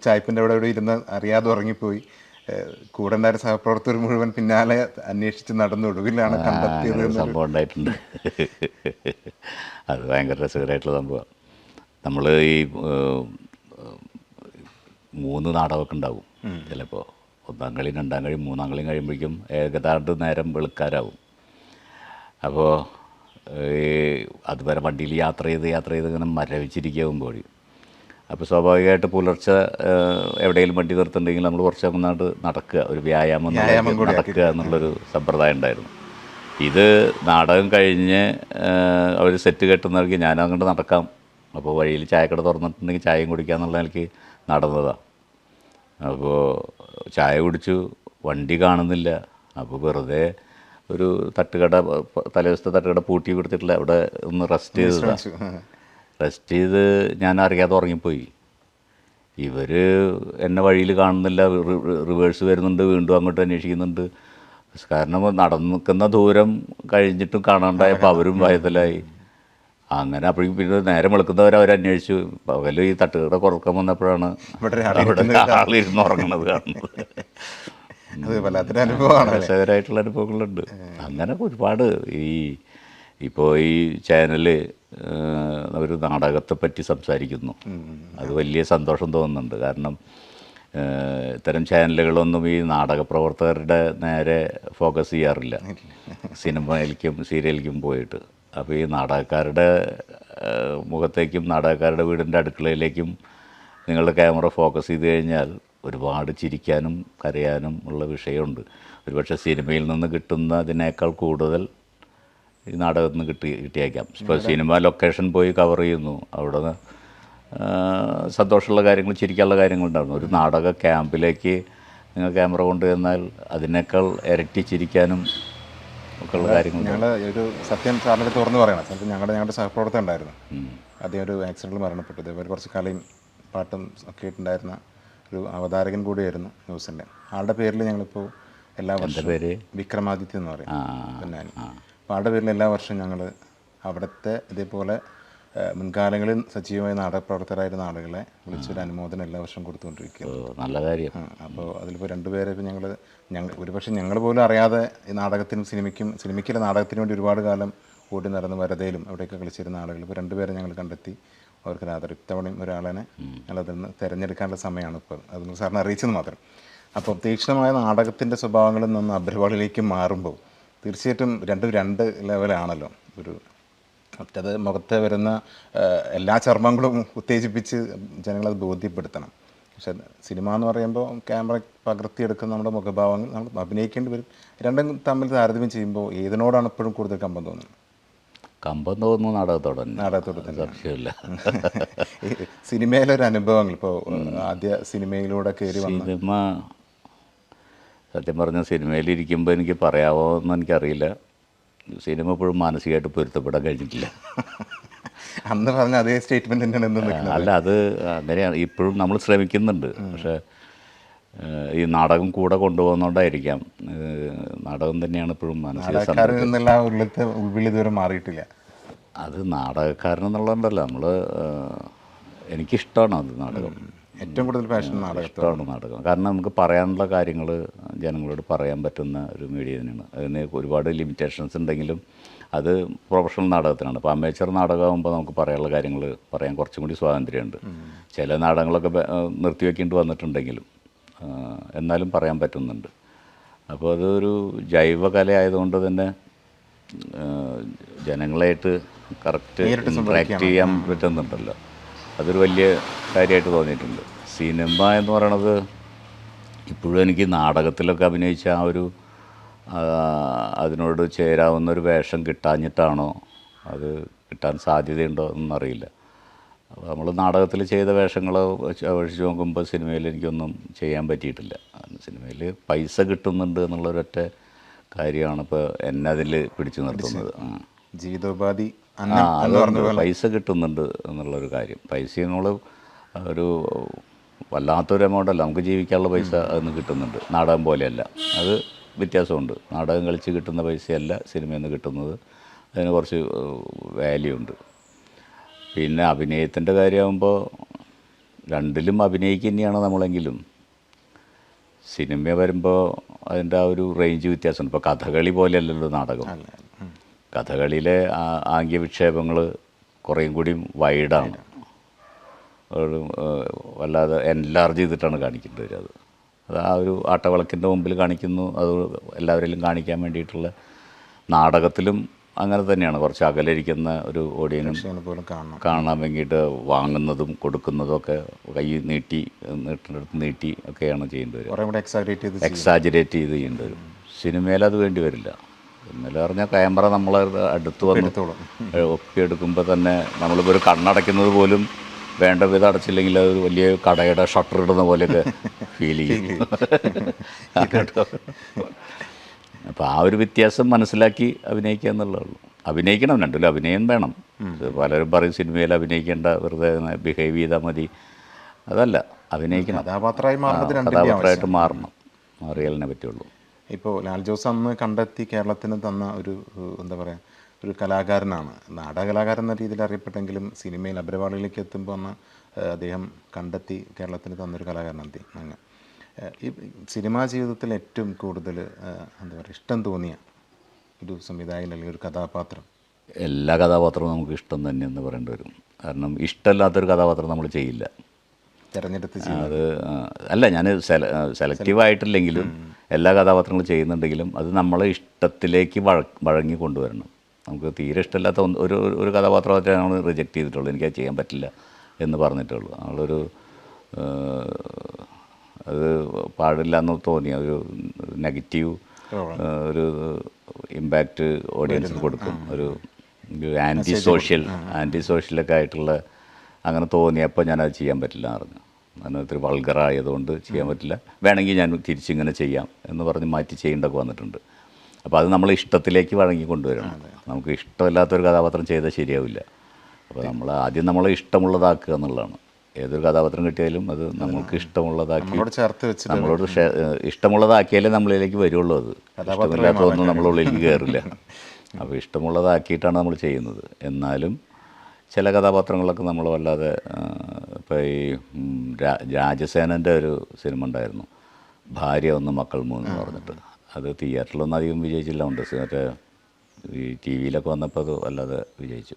ചായപ്പിൻ്റെ എവിടെയോ ഇരുന്ന് അറിയാതെ ഉറങ്ങിപ്പോയി. കൂടെ ഉണ്ടായിരുന്ന സഹപ്രവർത്തകർ മുഴുവൻ പിന്നാലെ അന്വേഷിച്ച് നടന്നു, ഒടുവിലാണ് കണ്ടെത്തിയത്. സംഭവം ഉണ്ടായിട്ടുണ്ട്. അത് ഭയങ്കര രസകരമായിട്ടുള്ള സംഭവമാണ്. നമ്മൾ ഈ 3 നാടകമൊക്കെ ഉണ്ടാവും ചിലപ്പോൾ ഒന്നാം കളി, രണ്ടാം കളി, മൂന്നാം കളി കഴിയുമ്പോഴേക്കും ഏകദാണ്ട് നേരം വെളുക്കാരാവും. അപ്പോൾ അതുവരെ വണ്ടിയിൽ യാത്ര ചെയ്ത് ഇങ്ങനെ മരവിച്ചിരിക്കുമ്പോൾ, അപ്പോൾ സ്വാഭാവികമായിട്ട് പുലർച്ചെ എവിടെയെങ്കിലും വണ്ടി നിർത്തുന്നുണ്ടെങ്കിൽ നമ്മൾ കുറച്ച് അങ്ങോട്ട് നടക്കുക, ഒരു വ്യായാമം നടക്കുക എന്നുള്ളൊരു സമ്പ്രദായം ഉണ്ടായിരുന്നു. ഇത് നാടകം കഴിഞ്ഞ് അവർ സെറ്റ് കെട്ടുന്നവർക്ക് ഞാനങ്ങോട്ട് നടക്കാം, അപ്പോൾ വഴിയിൽ ചായക്കട തുറന്നിട്ടുണ്ടെങ്കിൽ ചായയും കുടിക്കാമെന്നുള്ള നിലയ്ക്ക് നടന്നതാണ്. അപ്പോൾ ചായ കുടിച്ചു, വണ്ടി കാണുന്നില്ല. അപ്പോൾ വെറുതെ ഒരു തട്ടുകട, തലേദിവസത്തെ തട്ടുകട പൂട്ടി കൊടുത്തിട്ടില്ല, അവിടെ ഒന്ന് റെസ്റ്റ് ചെയ്ത് ഞാൻ അറിയാതെ ഉറങ്ങിപ്പോയി. ഇവർ എന്നെ വഴിയിൽ കാണുന്നില്ല, റിവേഴ്സ് വരുന്നുണ്ട്, വീണ്ടും അങ്ങോട്ട് അന്വേഷിക്കുന്നുണ്ട്. കാരണം നടന്നിക്കുന്ന ദൂരം കഴിഞ്ഞിട്ടും കാണാണ്ടായപ്പോൾ അവരും ഭയത്തിലായി. അങ്ങനെ അപ്പോഴേക്കും പിന്നെ നേരം വെളുക്കുന്നവരെ അവരന്വേഷിച്ചു. പകല് ഈ തട്ടുകട കുറക്കാൻ വന്നപ്പോഴാണ് അവിടെ ആളിരുന്ന് ഉറങ്ങുന്നത് കാണുന്നത്. രസകരമായിട്ടുള്ള അനുഭവങ്ങളുണ്ട്. അങ്ങനെ ഒരുപാട് ഇപ്പോൾ ഈ ചാനല് ഒരു നാടകത്തെ പറ്റി സംസാരിക്കുന്നു, അത് വലിയ സന്തോഷം തോന്നുന്നുണ്ട്. കാരണം ഇത്തരം ചാനലുകളൊന്നും ഈ നാടക പ്രവർത്തകരുടെ നേരെ ഫോക്കസ് ചെയ്യാറില്ല, സിനിമയിലേക്കും സീരിയലിലേക്കും പോയിട്ട്. അപ്പോൾ ഈ നാടകക്കാരുടെ മുഖത്തേക്കും നാടകക്കാരുടെ വീടിൻ്റെ അടുക്കളയിലേക്കും നിങ്ങളുടെ ക്യാമറ ഫോക്കസ് ചെയ്ത് കഴിഞ്ഞാൽ ഒരുപാട് ചിരിക്കാനും കരയാനും ഉള്ള വിഷയമുണ്ട്. ഒരുപക്ഷെ സിനിമയിൽ നിന്ന് കിട്ടുന്നതിനേക്കാൾ കൂടുതൽ ഈ നാടകത്തിൽ നിന്ന് കിട്ടിയേക്കാം. ഇപ്പോൾ സിനിമ ലൊക്കേഷൻ പോയി കവർ ചെയ്യുന്നു, അവിടെ സന്തോഷമുള്ള കാര്യങ്ങൾ, ചിരിക്കാനുള്ള കാര്യങ്ങളുണ്ടായിരുന്നു. ഒരു നാടക ക്യാമ്പിലേക്ക് നിങ്ങൾ ക്യാമറ കൊണ്ടുവന്നാൽ അതിനേക്കാൾ ഇരട്ടി ചിരിക്കാനും ഒക്കെയുള്ള കാര്യങ്ങൾ. ഞങ്ങൾ ഒരു സത്യം സാറിനോട് തുറന്ന് പറയണം. ചിലപ്പോൾ ഞങ്ങളുടെ സഹപ്രവർത്തകൻ ഉണ്ടായിരുന്നു, അദ്ദേഹം ഒരു ആക്സിഡൻറ്റിൽ മരണപ്പെട്ടു. ഇതേപോലെ കുറച്ച് കളിയും പാട്ടും ഒക്കെ ആയിട്ടുണ്ടായിരുന്ന ഒരു അവതാരകൻ കൂടിയായിരുന്നു ന്യൂസിൻ്റെ. ആളുടെ പേരിൽ ഞങ്ങളിപ്പോൾ എല്ലാ വർഷവും വിക്രമാദിത്യ എന്ന് പറയും പിന്നെ. അപ്പോൾ ആളുടെ പേരിൽ എല്ലാ വർഷവും ഞങ്ങൾ അവിടുത്തെ ഇതേപോലെ മുൻകാലങ്ങളിൽ സജീവമായ നാടകപ്രവർത്തകരായിരുന്ന ആളുകളെ വിളിച്ചൊരു അനുമോദനം എല്ലാ വർഷവും കൊടുത്തുകൊണ്ടിരിക്കുകയാണ്. നല്ല കാര്യം. അപ്പോൾ അതിലിപ്പോൾ രണ്ടുപേരെ ഇപ്പോൾ ഞങ്ങൾ ഒരുപക്ഷെ ഞങ്ങൾ പോലും അറിയാതെ ഈ നാടകത്തിനും സിനിമയ്ക്കിലെ നാടകത്തിന് വേണ്ടി ഒരുപാട് കാലം ഓടി നടന്ന് വരതയിലും അവിടെയൊക്കെ കളിച്ചിരുന്ന ആളുകൾ ഇപ്പോൾ രണ്ടുപേരെ ഞങ്ങൾ കണ്ടെത്തി അവർക്ക് ആദരം. ഇത്തവണയും ഒരാളെ ഞങ്ങളതിൽ നിന്ന് തിരഞ്ഞെടുക്കാനുള്ള സമയമാണ് ഇപ്പോൾ. അത് സാറിനെ അറിയിച്ചെന്ന് മാത്രം. അപ്പോൾ തീക്ഷ്ണമായ നാടകത്തിൻ്റെ സ്വഭാവങ്ങളിൽ നിന്ന് അഭ്രവാളിലേക്ക് മാറുമ്പോൾ തീർച്ചയായിട്ടും രണ്ട് ലെവലാണല്ലോ. ഒരു മറ്റത് മുഖത്ത് വരുന്ന എല്ലാ ചർമ്മങ്ങളും ഉത്തേജിപ്പിച്ച് ജനങ്ങളത് ബോധ്യപ്പെടുത്തണം. പക്ഷെ സിനിമ എന്ന് പറയുമ്പോൾ ക്യാമറ പകർത്തിയെടുക്കുന്ന നമ്മുടെ മുഖഭാവങ്ങൾ നമ്മൾ അഭിനയിക്കേണ്ടി വരും. രണ്ടും തമ്മിൽ താരതമ്യം ചെയ്യുമ്പോൾ ഏതിനോടാണ് എപ്പോഴും കൂടുതൽ കമ്പം തോന്നുന്നത്? കമ്പം തോന്നുന്നു നാടകത്തോട് തന്നെ. സംശയമില്ല. സിനിമയിലൊരു അനുഭവങ്ങൾ ഇപ്പോൾ ആദ്യ സിനിമയിലൂടെ കയറി സിനിമ, സത്യം പറഞ്ഞ സിനിമയിലിരിക്കുമ്പോൾ എനിക്ക് പറയാമോ എന്ന് എനിക്കറിയില്ല. സിനിമ ഇപ്പോഴും മാനസികമായിട്ട് പൊരുത്തപ്പെടാൻ കഴിഞ്ഞിട്ടില്ല. അന്ന് പറഞ്ഞ അതേ സ്റ്റേറ്റ്മെൻറ്റ് തന്നെയാണ്. അല്ല, അത് അങ്ങനെയാണ്. ഇപ്പോഴും നമ്മൾ ശ്രമിക്കുന്നുണ്ട്. പക്ഷേ ഈ നാടകം കൂടെ കൊണ്ടുപോകുന്നതുകൊണ്ടായിരിക്കാം നാടകം തന്നെയാണ് ഇപ്പോഴും ഇതുവരെ മാറിയിട്ടില്ല. അത് നാടകക്കാരനെന്നുള്ളതുണ്ടല്ലോ, നമ്മൾ എനിക്കിഷ്ടമാണ് അത് നാടകം. ഏറ്റവും കൂടുതൽ പാഷൻ ഇഷ്ടമാണ് നാടകം. കാരണം നമുക്ക് പറയാനുള്ള കാര്യങ്ങൾ ജനങ്ങളോട് പറയാൻ പറ്റുന്ന ഒരു മീഡിയ തന്നെയാണ്. അതിന് ഒരുപാട് ലിമിറ്റേഷൻസ് ഉണ്ടെങ്കിലും അത് പ്രൊഫഷണൽ നാടകത്തിനാണ്. ഇപ്പോൾ അമേച്ചർ നാടകമാകുമ്പോൾ നമുക്ക് പറയാനുള്ള കാര്യങ്ങൾ പറയാൻ കുറച്ചും കൂടി സ്വാതന്ത്ര്യമുണ്ട്. ചില നാടകങ്ങളൊക്കെ നിർത്തിവെക്കേണ്ടി വന്നിട്ടുണ്ടെങ്കിലും എന്നാലും പറയാൻ പറ്റുന്നുണ്ട്. അപ്പോൾ അതൊരു ജൈവകല ആയതുകൊണ്ട് തന്നെ ജനങ്ങളായിട്ട് കറക്റ്റ് ഇൻട്രാക്ട് ചെയ്യാൻ പറ്റുന്നുണ്ടല്ലോ. അതൊരു വലിയ കാര്യമായിട്ട് തോന്നിയിട്ടുണ്ട്. സിനിമ എന്ന് പറയണത് ഇപ്പോഴും എനിക്ക് നാടകത്തിലൊക്കെ അഭിനയിച്ച ആ ഒരു അതിനോട് ചേരാവുന്നൊരു വേഷം കിട്ടാഞ്ഞിട്ടാണോ, അത് കിട്ടാൻ സാധ്യതയുണ്ടോ എന്നറിയില്ല. അപ്പോൾ നമ്മൾ നാടകത്തിൽ ചെയ്ത വേഷങ്ങളോ അപേക്ഷിച്ച് നോക്കുമ്പോൾ സിനിമയിൽ എനിക്കൊന്നും ചെയ്യാൻ പറ്റിയിട്ടില്ല. സിനിമയിൽ പൈസ കിട്ടുന്നുണ്ട് എന്നുള്ളൊരൊറ്റ കാര്യമാണ് ഇപ്പോൾ എന്നെ അതിൽ പിടിച്ചു നിർത്തുന്നത്. ജീവിതോപാധി പൈസ കിട്ടുന്നുണ്ട് എന്നുള്ളൊരു കാര്യം. പൈസ നമ്മൾ ഒരു വല്ലാത്തൊരു എമൗണ്ടല്ല, നമുക്ക് ജീവിക്കാനുള്ള പൈസ അതിന് കിട്ടുന്നുണ്ട്. നാടകം പോലെയല്ല, അത് വ്യത്യാസമുണ്ട്. നാടകം കളിച്ച് കിട്ടുന്ന പൈസയല്ല സിനിമയിൽ നിന്ന് കിട്ടുന്നത്, അതിന് കുറച്ച് വാല്യൂ ഉണ്ട്. പിന്നെ അഭിനയത്തിൻ്റെ കാര്യമാകുമ്പോൾ രണ്ടിലും അഭിനയിക്കുക തന്നെയാണ് നമ്മളെങ്കിലും സിനിമ വരുമ്പോൾ അതിൻ്റെ ആ ഒരു റേഞ്ച് വ്യത്യാസമുണ്ട്. ഇപ്പോൾ കഥകളി പോലെയല്ലല്ലോ നാടകം. കഥകളിയിലെ ആംഗ്യവിക്ഷേപങ്ങൾ കുറേയും കൂടി വൈഡാണ്, വല്ലാതെ എൻലാർജ് ചെയ്തിട്ടാണ് കാണിക്കേണ്ടി വരിക. അത് ആ ഒരു ആട്ടവിളക്കിൻ്റെ മുമ്പിൽ കാണിക്കുന്നു, അത് എല്ലാവരിലും കാണിക്കാൻ വേണ്ടിയിട്ടുള്ള. നാടകത്തിലും അങ്ങനെ തന്നെയാണ്, കുറച്ച് അകലിരിക്കുന്ന ഒരു ഓഡിയൻസും പ്രേക്ഷകന് പോലും കാണണം. കാണാൻ വേണ്ടിയിട്ട് വാങ്ങുന്നതും കൊടുക്കുന്നതും ഒക്കെ കൈ നീട്ടി നീട്ടിനടുത്ത് നീട്ടി ഒക്കെയാണ് ചെയ്യേണ്ടി വരും. കുറേ കൂടെ എക്സാജറേറ്റ് ചെയ്ത് ചെയ്യേണ്ടി വരും. സിനിമയിൽ അത് വേണ്ടി വരില്ല. സിനിമയിൽ പറഞ്ഞാൽ ക്യാമറ നമ്മളെ അടുത്ത് വന്ന് ഒപ്പിയെടുക്കുമ്പോൾ തന്നെ നമ്മളിപ്പോൾ ഒരു കണ്ണടയ്ക്കുന്നത് പോലും വേണ്ട വിധം അടച്ചില്ലെങ്കിൽ അത് വലിയ കടയുടെ ഷട്ടർ ഇടുന്ന പോലെയൊക്കെ ഫീൽ ചെയ്യും. അപ്പോൾ ആ ഒരു വ്യത്യാസം മനസ്സിലാക്കി അഭിനയിക്കുക എന്നുള്ളതുള്ളൂ. അഭിനയിക്കണം, രണ്ടിലും അഭിനയം വേണം. പലരും പറയും സിനിമയിൽ അഭിനയിക്കേണ്ട, വെറുതെ ബിഹേവ് ചെയ്താൽ മതി. അതല്ല, അഭിനയിക്കണം, കഥാപാത്രമായിട്ട് മാറണം, മാറിയാലേ പറ്റുള്ളൂ. ഇപ്പോൾ ലാൽ ജോസ് അന്ന് കണ്ടെത്തി കേരളത്തിന് തന്ന ഒരു എന്താ പറയുക, ഒരു കലാകാരനാണ്. നാടകകലാകാരൻ എന്ന രീതിയിൽ അറിയപ്പെട്ടെങ്കിലും സിനിമയിൽ അഗ്രവാളിലേക്ക് എത്തുമ്പോൾ അന്ന് അദ്ദേഹം കണ്ടെത്തി കേരളത്തിന് തന്നൊരു കലാകാരനാണ് അങ്ങ്. ഈ സിനിമാ ജീവിതത്തിൽ ഏറ്റവും കൂടുതൽ എന്താ പറയുക ഇഷ്ടം തോന്നിയ ഒരു സംവിധായകൻ അല്ലെങ്കിൽ ഒരു കഥാപാത്രം? എല്ലാ കഥാപാത്രവും നമുക്ക് ഇഷ്ടം തന്നെയെന്ന് പറയേണ്ടി വരും. കാരണം ഇഷ്ടമല്ലാത്തൊരു കഥാപാത്രം നമ്മൾ ചെയ്യില്ല. തിരഞ്ഞെടുത്ത് അത് അല്ല, ഞാൻ സെലക്റ്റീവായിട്ടില്ലെങ്കിലും എല്ലാ കഥാപാത്രങ്ങളും ചെയ്യുന്നുണ്ടെങ്കിലും അത് നമ്മളെ ഇഷ്ടത്തിലേക്ക് വഴങ്ങി കൊണ്ടുവരണം. നമുക്ക് തീരെ ഇഷ്ടമില്ലാത്ത ഒരു കഥാപാത്രമായിട്ട് നമ്മൾ റിജക്റ്റ് ചെയ്തിട്ടുള്ളൂ. എനിക്കത് ചെയ്യാൻ പറ്റില്ല എന്ന് പറഞ്ഞിട്ടുള്ളൂ. നമ്മളൊരു അത് പാടില്ല എന്ന് തോന്നിയ ഒരു നെഗറ്റീവ് ഒരു ഇമ്പാക്റ്റ് ഓഡിയൻസിന് കൊടുക്കും. ഒരു ആൻറ്റി സോഷ്യലൊക്കെ ആയിട്ടുള്ള അങ്ങനെ തോന്നിയപ്പോൾ ഞാനത് ചെയ്യാൻ പറ്റില്ല എന്ന് പറഞ്ഞു. അതിനകത്തൊരു വൾഗറായതുകൊണ്ട് ചെയ്യാൻ പറ്റില്ല, വേണമെങ്കിൽ ഞാൻ തിരിച്ചിങ്ങനെ ചെയ്യാം എന്ന് പറഞ്ഞ് മാറ്റി ചെയ്യേണ്ടൊക്കെ വന്നിട്ടുണ്ട്. അപ്പോൾ അത് നമ്മൾ ഇഷ്ടത്തിലേക്ക് വഴങ്ങി കൊണ്ടുവരണം. നമുക്ക് ഇഷ്ടമില്ലാത്തൊരു കഥാപാത്രം ചെയ്താൽ ശരിയാവില്ല. അപ്പോൾ നമ്മൾ ആദ്യം നമ്മളെ ഇഷ്ടമുള്ളതാക്കുക എന്നുള്ളതാണ്. ഏതൊരു കഥാപാത്രം കിട്ടിയാലും അത് നമുക്ക് ഇഷ്ടമുള്ളതാക്കി നമ്മളോട് ഇഷ്ടമുള്ളതാക്കിയാലേ നമ്മളിലേക്ക് വരുള്ളൂ. അത് ഇഷ്ടമില്ലാത്തതൊന്നും നമ്മളുള്ളിലേക്ക് കയറില്ല. അപ്പോൾ ഇഷ്ടമുള്ളതാക്കിയിട്ടാണ് നമ്മൾ ചെയ്യുന്നത്. എന്നാലും ചില കഥാപാത്രങ്ങളൊക്കെ നമ്മൾ വല്ലാതെ, ഇപ്പോൾ ഈ രാജസേനൻ്റെ ഒരു സിനിമ ഉണ്ടായിരുന്നു, ഭാര്യ ഒന്ന് മക്കൾ മൂന്ന് എന്ന് പറഞ്ഞിട്ട്. അത് തിയേറ്ററിലൊന്നും അധികം വിജയിച്ചില്ല, ഉണ്ട് മറ്റേ ഈ ടി വിയിലൊക്കെ വന്നപ്പോൾ അത് വല്ലാതെ വിജയിച്ചു.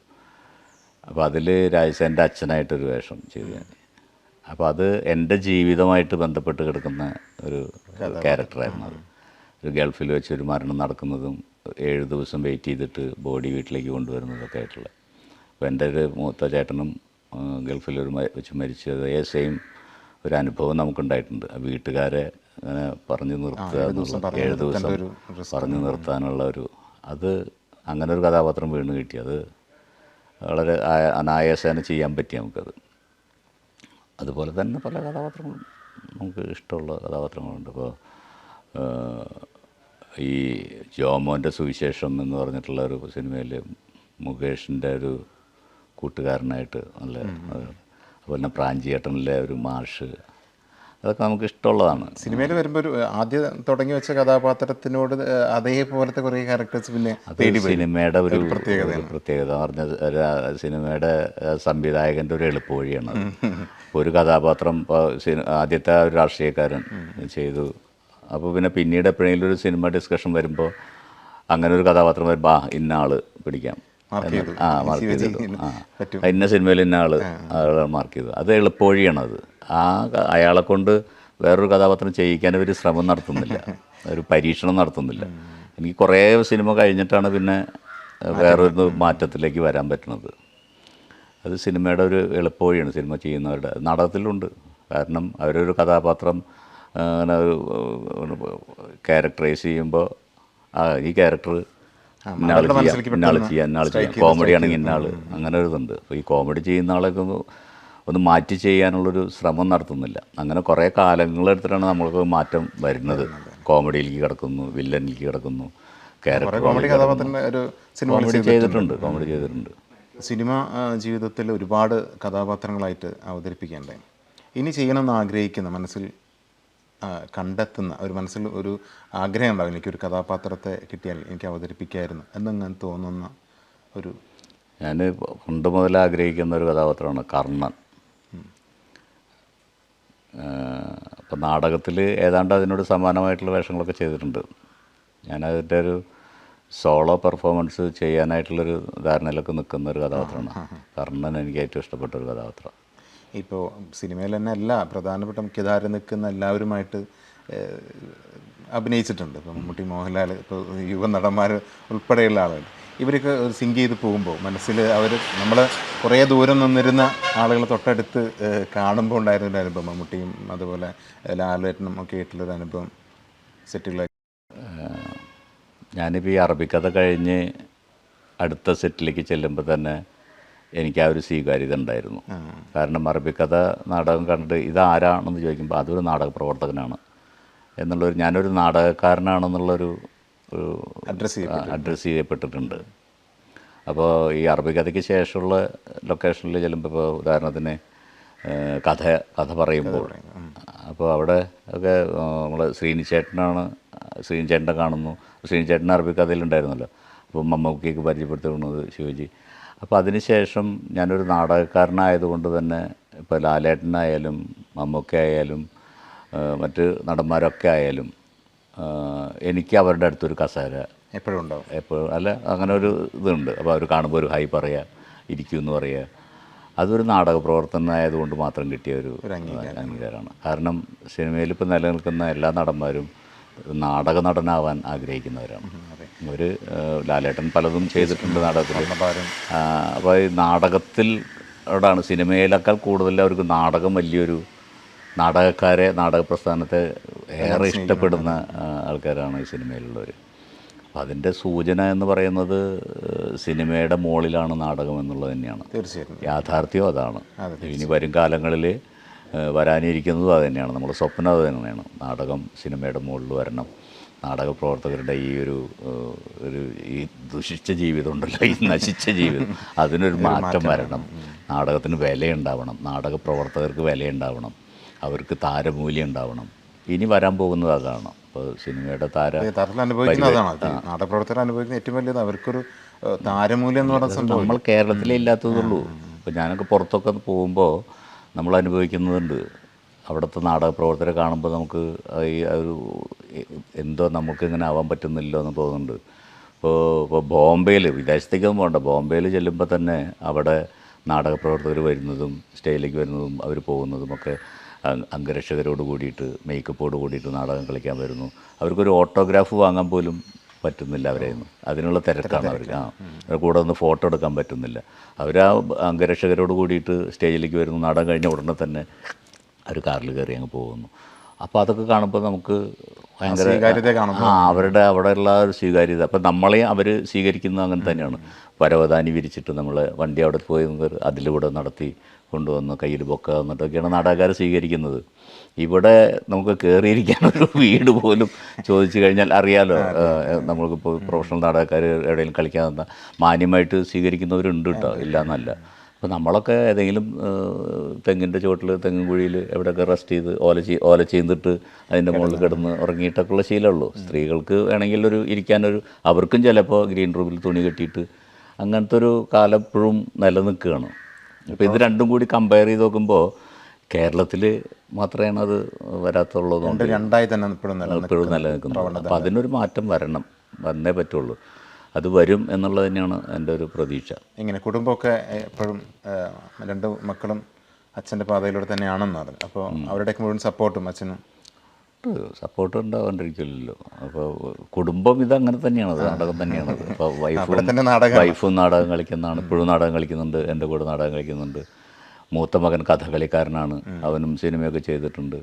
അപ്പോൾ അതിൽ രാജസേനൻ്റെ അച്ഛനായിട്ടൊരു വേഷം ചെയ്തു ഞാൻ. അപ്പോൾ അത് എൻ്റെ ജീവിതമായിട്ട് ബന്ധപ്പെട്ട് കിടക്കുന്ന ഒരു ക്യാരക്ടറായിരുന്നു. അത് ഒരു ഗൾഫിൽ വെച്ച് ഒരു മരണം നടക്കുന്നതും 7 ദിവസം വെയിറ്റ് ചെയ്തിട്ട് ബോഡി വീട്ടിലേക്ക് കൊണ്ടുവരുന്നതൊക്കെ ആയിട്ടുള്ള. അപ്പോൾ എൻ്റെ ഒരു മൂത്ത ചേട്ടനും ഗൾഫിൽ വെച്ച് മരിച്ചത് സെയിം ഒരു അനുഭവം നമുക്കുണ്ടായിട്ടുണ്ട്. ആ വീട്ടുകാരെ അങ്ങനെ പറഞ്ഞു നിർത്തുക, 7 ദിവസം പറഞ്ഞു നിർത്താനുള്ള ഒരു അത് അങ്ങനെ ഒരു കഥാപാത്രം വീണ് കിട്ടി. അത് വളരെ അനായാസേന ചെയ്യാൻ പറ്റി നമുക്കത്. അതുപോലെ തന്നെ പല കഥാപാത്രങ്ങളും നമുക്ക് ഇഷ്ടമുള്ള കഥാപാത്രങ്ങളുണ്ട്. ഇപ്പോൾ ഈ ജോമോൻ്റെ സുവിശേഷം എന്ന് പറഞ്ഞിട്ടുള്ള ഒരു സിനിമയിൽ മുകേഷിൻ്റെ ഒരു കൂട്ടുകാരനായിട്ട് നല്ല, അതുപോലെ തന്നെ പ്രാഞ്ചിയേട്ടനിലെ ഒരു മാഷ്, അതൊക്കെ നമുക്ക് ഇഷ്ടമുള്ളതാണ്. സിനിമയിൽ വരുമ്പോൾ ഒരു ആദ്യം തുടങ്ങി വെച്ച കഥാപാത്രത്തിനോട് അതേപോലത്തെ കുറേ ക്യാരക്ടേഴ്സ് പിന്നെ സിനിമയുടെ ഒരു പ്രത്യേകത പറഞ്ഞത് സിനിമയുടെ സംവിധായകൻ്റെ ഒരു എളുപ്പവഴിയാണ്. ഒരു കഥാപാത്രം ആദ്യത്തെ ഒരു രാഷ്ട്രീയക്കാരൻ ചെയ്തു, അപ്പോൾ പിന്നെ പിന്നീട് എപ്പോഴെങ്കിലും ഒരു സിനിമ ഡിസ്കഷൻ വരുമ്പോൾ അങ്ങനെ ഒരു കഥാപാത്രം വരുമ്പോൾ ഇന്ന ആൾ പിടിക്കാം, മാർക്ക് ചെയ്തിട്ടു, ഇന്ന സിനിമയിൽ ഇന്ന ആളെ മാർക്ക് ചെയ്തു. അത് എളുപ്പവഴിയാണത്. അയാളെ കൊണ്ട് വേറൊരു കഥാപാത്രം ചെയ്യിക്കാൻ ഒരു ശ്രമം നടത്തുന്നില്ല, ഒരു പരീക്ഷണം നടത്തുന്നില്ല. എനിക്ക് കുറേ സിനിമ കഴിഞ്ഞിട്ടാണ് പിന്നെ വേറൊരു മാറ്റത്തിലേക്ക് വരാൻ പറ്റുന്നത്. അത് സിനിമയുടെ ഒരു എളുപ്പവഴിയാണ് സിനിമ ചെയ്യുന്നവരുടെ. നാടകത്തിലുണ്ട്. കാരണം അവരൊരു കഥാപാത്രം അങ്ങനെ ഒരു ക്യാരക്ടറൈസ് ചെയ്യുമ്പോൾ ഈ ക്യാരക്ടർ ഇന്നാൾ ചെയ്യാം, കോമഡി ആണെങ്കിൽ ഇന്നാൾ, അങ്ങനെ ഒരു ഇതുണ്ട്. അപ്പോൾ ഈ കോമഡി ചെയ്യുന്ന ആളൊക്കെ ഒന്ന് മാറ്റി ചെയ്യാനുള്ളൊരു ശ്രമം നടത്തുന്നില്ല. അങ്ങനെ കുറേ കാലങ്ങളെടുത്തിട്ടാണ് നമ്മൾക്ക് മാറ്റം വരുന്നത്. കോമഡിയിലേക്ക് കിടക്കുന്നു, വില്ലനിലേക്ക് കിടക്കുന്നു, ക്യാരക്ടർ കോമഡി ചെയ്തിട്ടുണ്ട്. സിനിമ ജീവിതത്തിൽ ഒരുപാട് കഥാപാത്രങ്ങളായിട്ട് അവതരിപ്പിക്കേണ്ടേ. ഇനി ചെയ്യണമെന്ന് ആഗ്രഹിക്കുന്ന, മനസ്സിൽ കണ്ടെത്തുന്ന ഒരു മനസ്സിൽ ഒരു ആഗ്രഹം ഉണ്ടാകും, എനിക്കൊരു കഥാപാത്രത്തെ കിട്ടിയാൽ എനിക്ക് അവതരിപ്പിക്കായിരുന്നു എന്നങ്ങനെ തോന്നുന്ന ഒരു? ഞാൻ പണ്ട് മുതൽ ആഗ്രഹിക്കുന്ന ഒരു കഥാപാത്രമാണ് കർണൻ. അപ്പോൾ നാടകത്തിൽ ഏതാണ്ട് അതിനോട് സമാനമായിട്ടുള്ള വേഷങ്ങളൊക്കെ ചെയ്തിട്ടുണ്ട്. ഞാനതിൻ്റെ ഒരു സോളോ പെർഫോമൻസ് ചെയ്യാനായിട്ടുള്ളൊരു ധാരണയിലൊക്കെ നിൽക്കുന്ന ഒരു കഥാപാത്രമാണ് കർണൻ. എനിക്ക് ഏറ്റവും ഇഷ്ടപ്പെട്ട ഒരു കഥാപാത്രം. ഇപ്പോൾ സിനിമയിൽ തന്നെ എല്ലാ പ്രധാനപ്പെട്ട മുഖ്യധാര നിൽക്കുന്ന എല്ലാവരുമായിട്ട് അഭിനയിച്ചിട്ടുണ്ട്. ഇപ്പം മമ്മൂട്ടി, മോഹൻലാൽ, ഇപ്പോൾ യുവ നടന്മാർ ഉൾപ്പെടെയുള്ള ആളുകൾ, ഇവരൊക്കെ സിങ്ക് ചെയ്ത് പോകുമ്പോൾ മനസ്സിൽ അവർ നമ്മൾ കുറേ ദൂരം നിന്നിരുന്ന ആളുകൾ തൊട്ടടുത്ത് കാണുമ്പോൾ ഉണ്ടായിരുന്നൊരു അനുഭവം, മമ്മൂട്ടിയും അതുപോലെ ലാലേട്ടനും ഒക്കെ ആയിട്ടുള്ളൊരു അനുഭവം സെറ്റുകളൊക്കെ. ഞാനിപ്പോൾ ഈ അറബിക്കഥ കഴിഞ്ഞ് അടുത്ത സെറ്റിലേക്ക് ചെല്ലുമ്പോൾ തന്നെ എനിക്ക് ആ ഒരു സ്വീകാര്യത ഉണ്ടായിരുന്നു. കാരണം അറബിക്കഥ നാടകം കണ്ടിട്ട് ഇതാരാണെന്ന് ചോദിക്കുമ്പോൾ അതൊരു നാടക പ്രവർത്തകനാണ് എന്നുള്ളൊരു, ഞാനൊരു നാടകക്കാരനാണെന്നുള്ളൊരു അഡ്രസ്സ് ചെയ്യപ്പെട്ടിട്ടുണ്ട്. അപ്പോൾ ഈ അറബിക്കഥയ്ക്ക് ശേഷമുള്ള ലൊക്കേഷനിൽ ചെല്ലുമ്പോൾ, ഇപ്പോൾ ഉദാഹരണത്തിന് കഥ പറയുമ്പോൾ, അപ്പോൾ അവിടെ ഒക്കെ നമ്മൾ ശ്രീനിച്ചേട്ടനെ കാണുന്നു. ശ്രീനിച്ചേട്ടൻ അറബിക്കഥയിലുണ്ടായിരുന്നല്ലോ. അപ്പോൾ മമ്മൂക്കിക്ക് പരിചയപ്പെടുത്തുന്നത് ശിവജി. അപ്പോൾ അതിനുശേഷം ഞാനൊരു നാടകക്കാരനായതുകൊണ്ട് തന്നെ ഇപ്പോൾ ലാലേട്ടനായാലും മമ്മൂക്ക ആയാലും മറ്റ് നടന്മാരൊക്കെ ആയാലും എനിക്ക് അവരുടെ അടുത്തൊരു കസേര എപ്പോഴും ഉണ്ടാവും. എപ്പോഴും അല്ല, അങ്ങനെ ഒരു ഇതുണ്ട്. അപ്പോൾ അവർ കാണുമ്പോൾ ഒരു ഹൈ പറയുക, ഇരിക്കുമെന്ന് പറയുക, അതൊരു നാടക പ്രവർത്തനമായതുകൊണ്ട് മാത്രം കിട്ടിയ ഒരു അംഗീകാരമാണ്. കാരണം സിനിമയിൽ ഇപ്പോൾ നിലനിൽക്കുന്ന എല്ലാ നടന്മാരും നാടക നടനാവാൻ ആഗ്രഹിക്കുന്നവരാണ്. ഒരു ലാലേട്ടൻ പലതും ചെയ്തിട്ടുണ്ട് നാടകത്തിൽ. അപ്പോൾ ഈ നാടകത്തിലോടാണ്, സിനിമയിലേക്കാൾ കൂടുതൽ അവർക്ക് നാടകം വലിയൊരു നാടക പ്രസ്ഥാനത്തെ ഏറെ ഇഷ്ടപ്പെടുന്ന ആൾക്കാരാണ് ഈ സിനിമയിലുള്ളവർ. അപ്പം അതിൻ്റെ സൂചന എന്ന് പറയുന്നത് സിനിമയുടെ മുകളിലാണ് നാടകം എന്നുള്ളത് തന്നെയാണ്. തീർച്ചയായിട്ടും യാഥാർത്ഥ്യം അതാണ്. ഇനി വരും കാലങ്ങളിൽ വരാനിരിക്കുന്നതും അത് തന്നെയാണ്. നമ്മുടെ സ്വപ്നം അത് തന്നെയാണ്. നാടകം സിനിമയുടെ മുകളിൽ വരണം. നാടക പ്രവർത്തകരുടെ ഈ ഒരു ഈ ദുഷിച്ച ജീവിതം ഉണ്ടല്ലോ, ഈ നശിച്ച ജീവിതം, അതിനൊരു മാറ്റം വരണം. നാടകത്തിന് വിലയുണ്ടാവണം, നാടക പ്രവർത്തകർക്ക് വിലയുണ്ടാവണം, അവർക്ക് താരമൂല്യം ഉണ്ടാവണം. ഇനി വരാൻ പോകുന്നത് അതാണ്. ഇപ്പോൾ സിനിമയുടെ നാടകപ്രവർത്തകർ അനുഭവിക്കുന്ന ഏറ്റവും വലിയത് അവർക്കൊരു താരമൂല്യം എന്ന് പറയുന്ന സംഭവം നമ്മൾ കേരളത്തിലേ ഇല്ലാത്തതുള്ളൂ. ഇപ്പോൾ ഞാനൊക്കെ പുറത്തൊക്കെ പോകുമ്പോൾ നമ്മൾ അനുഭവിക്കുന്നുണ്ട്. അവിടുത്തെ നാടക പ്രവർത്തകരെ കാണുമ്പോൾ നമുക്ക് ഈ ഒരു എന്തോ നമുക്ക് ഇങ്ങനെ ആവാൻ പറ്റുന്നില്ലോ എന്ന് തോന്നുന്നുണ്ട്. ഇപ്പോൾ ബോംബെയിൽ, വിദേശത്തേക്കൊന്നും പോകണ്ട, ബോംബെയിൽ ചെല്ലുമ്പോൾ തന്നെ അവിടെ നാടക പ്രവർത്തകർ വരുന്നതും സ്റ്റേജിലേക്ക് വരുന്നതും അവർ പോകുന്നതുമൊക്കെ അംഗരക്ഷകരോട് കൂടിയിട്ട്, മേക്കപ്പോട് കൂടിയിട്ട് നാടകം കളിക്കാൻ വരുന്നു. അവർക്കൊരു ഓട്ടോഗ്രാഫ് വാങ്ങാൻ പോലും പറ്റുന്നില്ല അവരെയൊന്നും. അതിനുള്ള തിരക്കാണ് അവർക്ക്. കൂടെ ഒന്ന് ഫോട്ടോ എടുക്കാൻ പറ്റുന്നില്ല. അവർ ആ അംഗരക്ഷകരോട് കൂടിയിട്ട് സ്റ്റേജിലേക്ക് വരുന്നു. നാടകം കഴിഞ്ഞ ഉടനെ തന്നെ അവർ കാറിൽ കയറി അങ്ങ് പോകുന്നു. അപ്പോൾ അതൊക്കെ കാണുമ്പോൾ നമുക്ക് ഭയങ്കര അവരുടെ അവിടെയുള്ള ഒരു സ്വീകാര്യത. അപ്പം നമ്മളെയും അവർ സ്വീകരിക്കുന്നത് അങ്ങനെ തന്നെയാണ്. പരവതാനി വിരിച്ചിട്ട് നമ്മൾ വണ്ടി അവിടെ പോയി അതിലൂടെ നടത്തി കൊണ്ടുവന്ന് കയ്യിൽ പൊക്കുക എന്നിട്ടൊക്കെയാണ് നാടകക്കാർ സ്വീകരിക്കുന്നത്. ഇവിടെ നമുക്ക് കയറിയിരിക്കാനൊരു വീട് പോലും ചോദിച്ചു കഴിഞ്ഞാൽ അറിയാലോ. നമ്മൾക്കിപ്പോൾ പ്രൊഫഷണൽ നാടകക്കാർ എവിടെയെങ്കിലും കളിക്കാൻ തന്നാൽ മാന്യമായിട്ട് സ്വീകരിക്കുന്നവരുണ്ട് കേട്ടോ, ഇല്ല എന്നല്ല. അപ്പോൾ നമ്മളൊക്കെ ഏതെങ്കിലും തെങ്ങിൻ്റെ ചുവട്ടിൽ, തെങ്ങിൻ കുഴിയിൽ എവിടെയൊക്കെ റെസ്റ്റ് ചെയ്ത് ഓല ചെയ്തിട്ട് അതിൻ്റെ മുകളിൽ കിടന്ന് ഉറങ്ങിയിട്ടൊക്കെയുള്ള ശീലമുള്ളൂ. സ്ത്രീകൾക്ക് വേണമെങ്കിൽ ഇരിക്കാനൊരു, അവർക്കും ചിലപ്പോൾ ഗ്രീൻ റൂമിൽ തുണി കെട്ടിയിട്ട് അങ്ങനത്തെ ഒരു കാലം ഇപ്പോഴും നിലനിൽക്കുകയാണ്. അപ്പോൾ ഇത് രണ്ടും കൂടി കമ്പയർ ചെയ്ത് നോക്കുമ്പോൾ കേരളത്തിൽ മാത്രമാണ് അത് വരാത്തുള്ളതുകൊണ്ട് ഇപ്പോഴും നിലനിൽക്കുന്നത്. അപ്പോൾ അതിനൊരു മാറ്റം വന്നേ പറ്റുള്ളൂ. അത് വരും എന്നുള്ളത് തന്നെയാണ് എൻ്റെ ഒരു പ്രതീക്ഷ. ഇങ്ങനെ കുടുംബമൊക്കെ എപ്പോഴും രണ്ട് മക്കളും അച്ഛൻ്റെ പാതയിലൂടെ തന്നെയാണെന്നാണ്. അപ്പോൾ അവരുടെയൊക്കെ മുഴുവൻ സപ്പോർട്ടും അച്ഛനും സപ്പോർട്ട് ഉണ്ടാവാണ്ടിരിക്കില്ലല്ലോ. അപ്പോൾ കുടുംബം ഇതങ്ങനെ തന്നെയാണ്, നാടകം തന്നെയാണ്. അപ്പോൾ വൈഫും നാടകം കളിക്കുന്നതാണ്, ഇപ്പോഴും നാടകം കളിക്കുന്നുണ്ട്, എൻ്റെ കൂടെ നാടകം കളിക്കുന്നുണ്ട്. മൂത്ത മകൻ കഥകളിക്കാരനാണ്, അവനും സിനിമയൊക്കെ ചെയ്തിട്ടുണ്ട്.